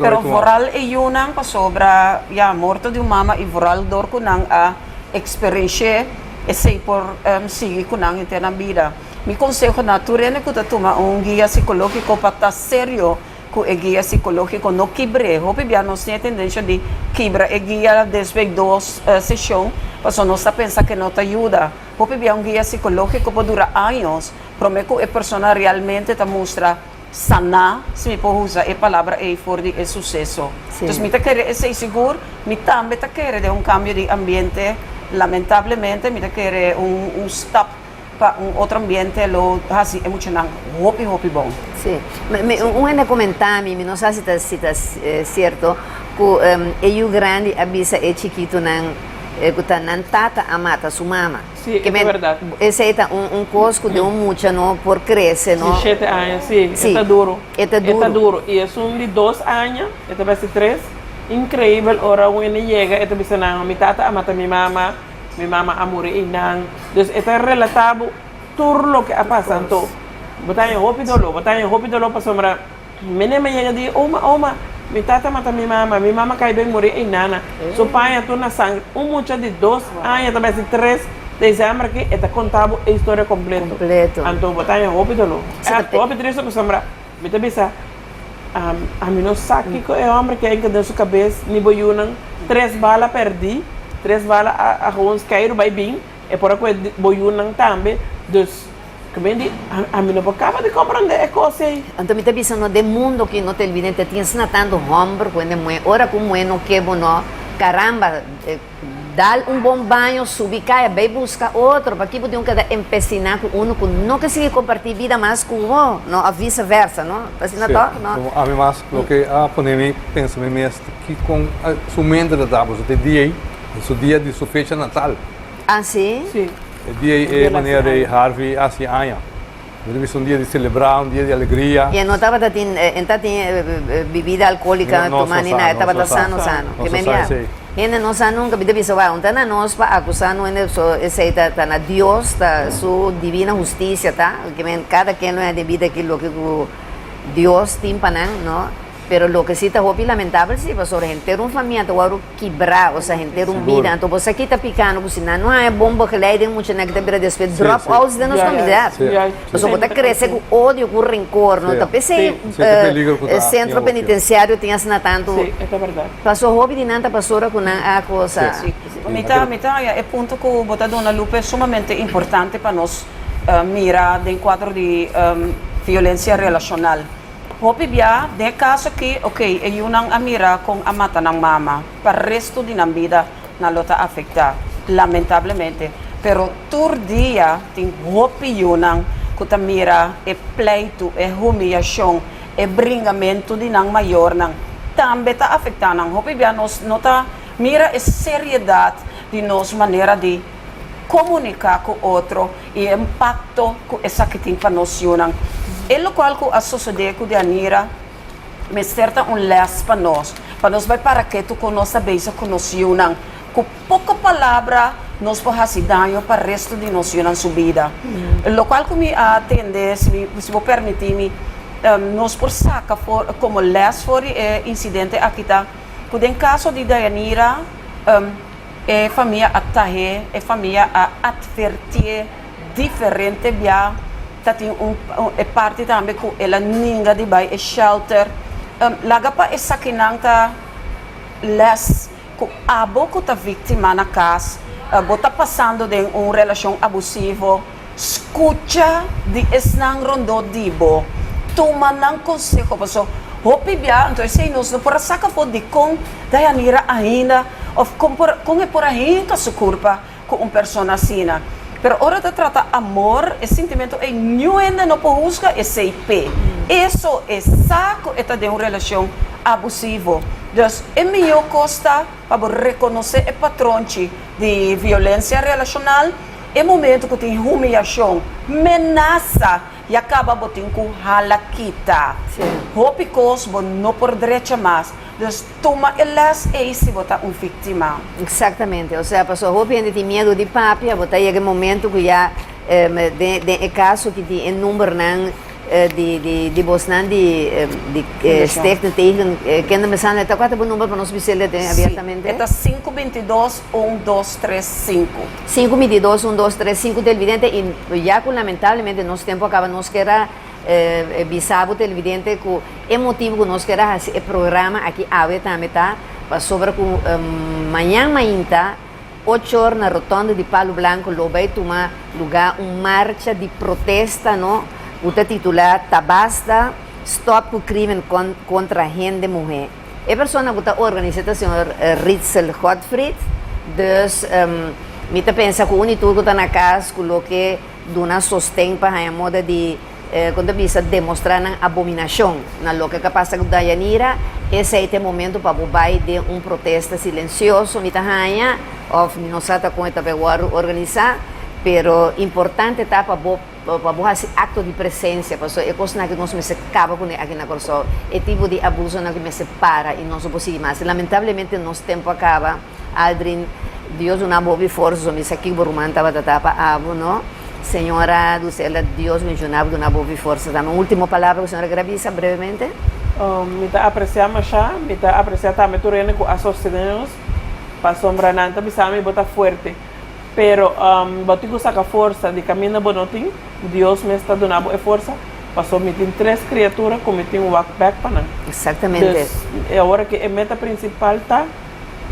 Pero vooral é uma para sobre a morte de uma mama e vooral door com a experiência esse por seguir com a interna vida. Me conselho na turene que tu toma guia psicológico para estar sério com o guia psicológico não quebre. Hope bem nós tem a tendência de quebrar o guia desde duas sessões, mas nós pensa que não te ajuda. Hope bem guia psicológico pode durar anos, para que a pessoa realmente te mostra sanar, se me pode usar a palavra é for de sucesso. Então, me te quer ser seguro, me também te quer de cambio de ambiente, lamentavelmente, me te quer stop para outro ambiente lo assim emocional hopi bom. Sim, um comentário, não sei se está certo, que o grande avisa é chiquito não tata amata sua mama. Sim, é verdade. Esse é cosco de mucha não por crescer, não? 7 anos, sim, está duro. Está duro. E é de 2 anos, está vai ser 3. Incrível, ora quando chega, está pensando, mi tata amata minha mama amor e não. Então, está relatado tudo o que ha passado. Botar em roupa para sombra. Menina chega de uma, mi tata mata minha mama cai bem morrer e nana. So pai tu na sangue, mucha de 2 anos, talvez 3 dezembro que está contado a história completa. Então botar em roupa roupa triste para sombra. Me te bisa a mim não sabe que é homem que ainda dentro da sua cabeça, ni boiunang 3 balas perdi. 3 balas a uns caíram bem bem, e por aqui boiunang também, então, a mim não acaba de compreender a coisa aí. Então, me está pensando de mundo que no televidente tinha tanto homem, quando é hora como é no que não, caramba, dá bom banho, subir, cai, vai buscar outro, para que podiam empecinar com um que não consegue compartilhar vida mais com o outro, não, a vice-versa, não? Assim, não? A mim mais, o que a pandemia pensa mesmo que com a sua mente da tábua, você tem o dia de sua fecha natal. Ah, sim? Sim. O dia é maneira de Harvey assim anos. Deve ser dia de celebrar, dia de alegria. E não estava tendo bebida alcoólica, tomando nada, estava sano. Que me envia. Ainda não sabe nunca, me deve saber, então nós para acusar não é só esse está na Deus, tá sua divina justiça, tá? Que cada quem não é devido aquilo que Deus tem para não? Pero lo que sí está hopi lamentável, sí, pues sobre gente uma família tá agora quebrar, ou seja, gente vida, então você aqui tá picando, cozinhar, não é bomba que leite muito na que tá para despedir drop out de nossa familiar. Você pode crescer com ódio, com rancor, não? Então pensei, centro penitenciário tinha assinado tanto. Sim, é verdade. Passou hopi de nanta passou com a coisa. Mita é ponto que o botador na lupa é sumamente importante para nós mirar em quadro de violência relacional. Hopi bia, de caso que, ok, é uma amira com a mata ng mama, para o resto de na vida na lota afecta, lamentavelmente. Pero tur dia, tem hopi yunang kutamira, é pleito, é humilhação, é bringamento de nang maior nang, também está afetando. Hopi bia, nós nota, mira a seriedade de nossa maneira de comunicar com o outro e impacto com essa que tem para nós yunang. é o qual que a sociedade com Anira me certa les para nós vai para que tu conosca beisa com nós unam com pouca palavra nós podemos fazer dano para o resto de nós unam sua vida. O qual que me atende, se vou permitir-me, nós por saca como les for incidente aqui tá, que em caso de Dayanira é família atahe, é família a advertir diferente via tá tem é parte também com ela ninga de bai é shelter laga pa essa que não tá les com a boca tá vítima na casa bota passando de relação abusivo escuta de esnang rondo dibo toma não consegue passo hopi bia então sei nós não por saca for de com Dayanira ainda of com é por aí que se culpa com persona assim. Pero hora de tratar amor, esse sentimento é ainda não pode buscar esse IP. Isso é saco de uma relação abusiva. Então, é melhor costa para reconhecer o patrão de violência relacional. É momento que tem humilhação, ameaça e acaba botando com halakita. Hopicos, não por direito mais. Então, toma elas e se botar vítima. Exatamente, ou seja, a pessoa hopi tem medo de papi, botar aí momento que já de caso que tem número de bosnan de stekte tegen kende me san eta quatro número para nós bisele abertamente. Eta 522 1235. 522 1235 televidente e já lamentavelmente nosso tempo acaba nós que era bisabo televidente com emotivo que nós queremos fazer o programa aqui ave também tá sobre com manhã tá 8 horas na rotonda de Palo Blanco lo vai tomar lugar marcha de protesta no o titular Tabasta Stop o crime contra a gente mulher a pessoa que está organizada o senhor Ritzel Gottfried dus me pensa que o único que está na casa que dona sostém para a moda de quando bisa demonstrar a abominação na loca que passa com Dayanira esse é o momento para bobai de protesto silencioso mitahanha of minosata com eta organizar pero importante tá para fazer acto de presença porque é coisa que nós me se acaba com aqui na Corsol é tipo de abuso na que me separa e não se pode mais lamentavelmente nosso tempo acaba Aldrin Deus uma boa força me aqui Burman tava tapa abo não Senhora Dulcela, Deus mencionava de uma boa força. Dá uma última palavra, senhora Gravisa, brevemente. Me está apreciando já, me está apreciando também turene com a sociedade, para sombra nanta, me sabe botar forte. Pero, botigo saca força de caminho bonotim, Deus me está dando boa força, passou me tem 3 criaturas, como tem um walkback para não. Exatamente. É a hora que a meta principal tá,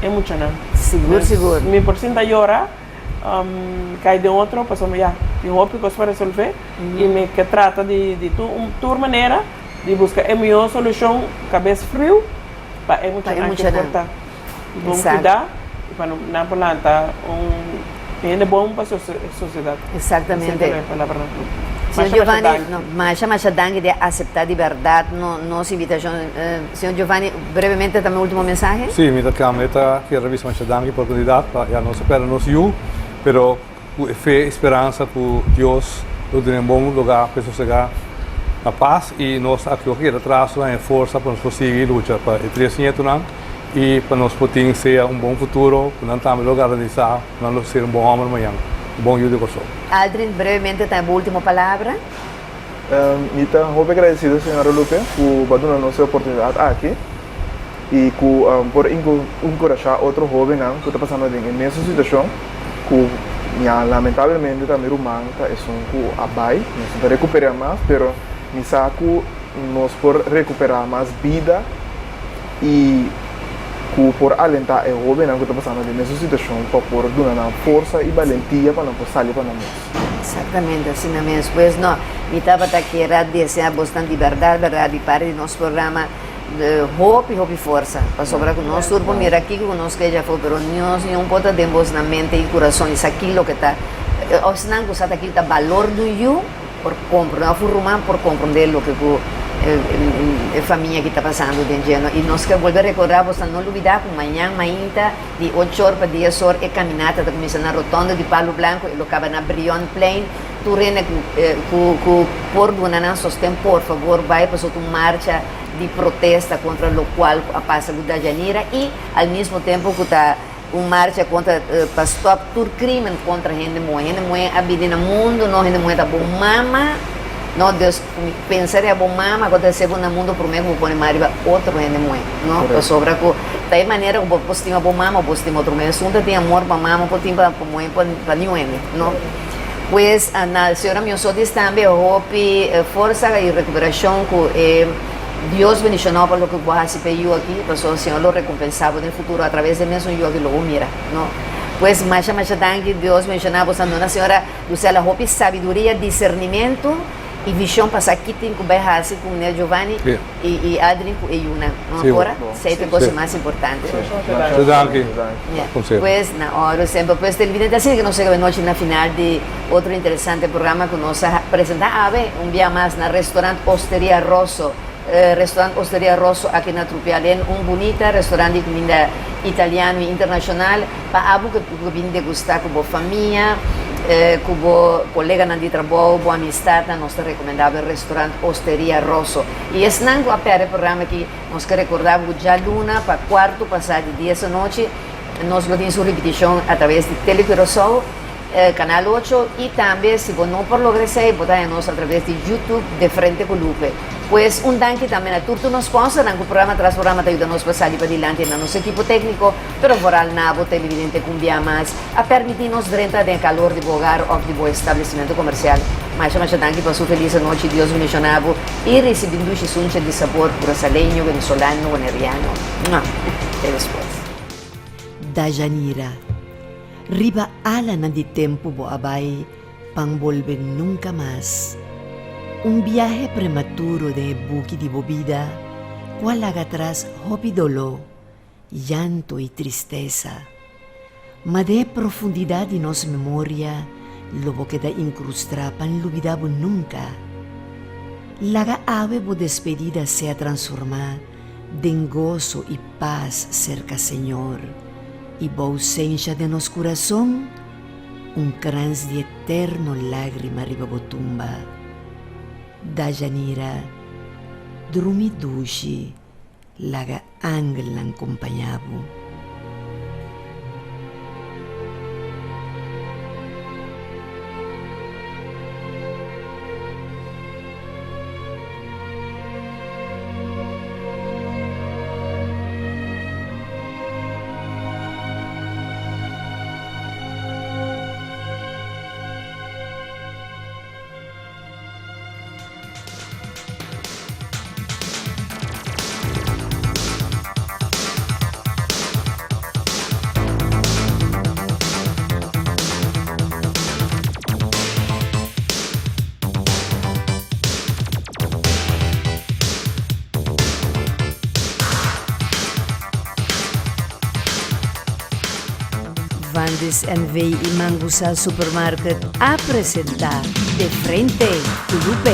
é muito não. Seguro. Me porcentagem hora. Cai de outro, passamos já tem ópicos para resolver e me que trata de tua maneira de buscar a melhor solução cabeça frio para é muito importante vamos cuidar e para não plantar ainda bom para a sociedade. Exatamente. Senhor Giovanni, mas a dangue de aceitar de verdade nossa invitação. Senhor Giovanni, brevemente também última mensagem. Sim, me dá que revisar mais a dangue oportunidade para não esperar nos you. Pero fé, esperança por Deus, lo tem um bom lugar para chegar a paz e nós aqui atrás em força para nós conseguir lutar para o crescimento e para nós poder ser um bom futuro, para nós também organizar, para nós ser um bom homem amanhã, um bom Yudi Corso. Aldrin, brevemente, tem a última palavra. Muito agradecido, senhora Lupe, por dar a nossa oportunidade aqui e por encorajar outro jovem que está passando nessa situação. Lamentavelmente também humano é um abai, nós está recuperar mais, pero me saco nós por recuperar mais vida e por alentar o jovem que está passando nessa situação para por dar força e valentia para não sair para nós. Exatamente, assim mesmo. Pois não, me estava aqui a desejar bastante verdade para o nosso programa. Hope força para sobrar com nós turbo mira aqui com nós que já foi pero nós não pode demos na mente e coração isso aquilo que está os não que está aqui está valor do you por compreender por compreender o que família que está passando dentro ano. E nós queremos voltar a recordar, você não olvidar que amanhã, de 8 horas para 10 horas, é caminhada, está começando na rotonda de Palo Blanco, e acaba na Brion Plain. Tu rende que por Dunanan sostém, por favor, vai para uma marcha de protesta contra o qual passa da Janira e, ao mesmo tempo, que está uma marcha contra para stop todo crime contra a gente mulher a vida no mundo, não a gente mulher tá bom mama, não Deus pensar é bom mama, acontece no mundo por mim, vou pôr mais outro gente mulher, não? Para sobra que da maneira que você tem bom mama, você tem outro meio, se tem amor para mama, você tem para mulher para nenhum, não? Pues na senhora me usou também hope força e recuperação que Dios bendicionó por lo que vos haces yo aquí, pues el Señor lo recompensaba en el futuro a través de mí, yo que lo mira, ¿no? Pues más tanque Dios bendicionaba pues una señora usted la hope sabiduría, discernimiento y visión para aquí tengo que ver así con el Giovanni y Adri y una, ¿no? Sí, Ahora, bueno. siete cosas más importantes. Pues ahora siempre pues televidente así que nos llega noche en la final de otro interesante programa que nos presenta un día más en el restaurante Osteria Rosso. Restaurante Osteria Rosso aqui na Trupialen, bonito restaurante de comida italiano e internacional para algo que vim degustar com a família, com o colega de trabalho, boa amizade, nós recomendamos o restaurante Osteria Rosso. E esse não é o programa que nós recordamos já luna para quarto passado de 10 da noite, nós temos uma repetição através de Telecorosol, Canal 8 e também, se você não por lograr isso, botar nós através de YouTube de Frente com Lupe. Pues danke também a todos os sponsors, o programa tras programa te ajuda a passar para adiante no nosso equipo técnico, pero foral nabo televidente cumbia mais a permitir-nos dentro do calor de hogar ou de bom estabelecimento comercial. Mas danke para sua feliz noite, Deus bendicionado e recebendo sunche de sabor brasileiro, venezolano, guaneriano. Até depois. Da Janira, riba ala na de tempo bo abay, pang volver nunca más. Un viaje prematuro de buque de bobida, cual haga atrás hopi dolor, llanto y tristeza. Ma de profundidad de nos memoria, lo bo queda incrustra pan olvidado nunca. Laga ave bo despedida sea transformada en gozo y paz cerca Señor, y bo ausencia de nos corazón, un crans de eterno lágrima riba bo tumba. Da Janira, drumi dushi, laga angel acompanhavo. Vandes NV y Mangusa Supermarket a presentar De Frente con Lupe.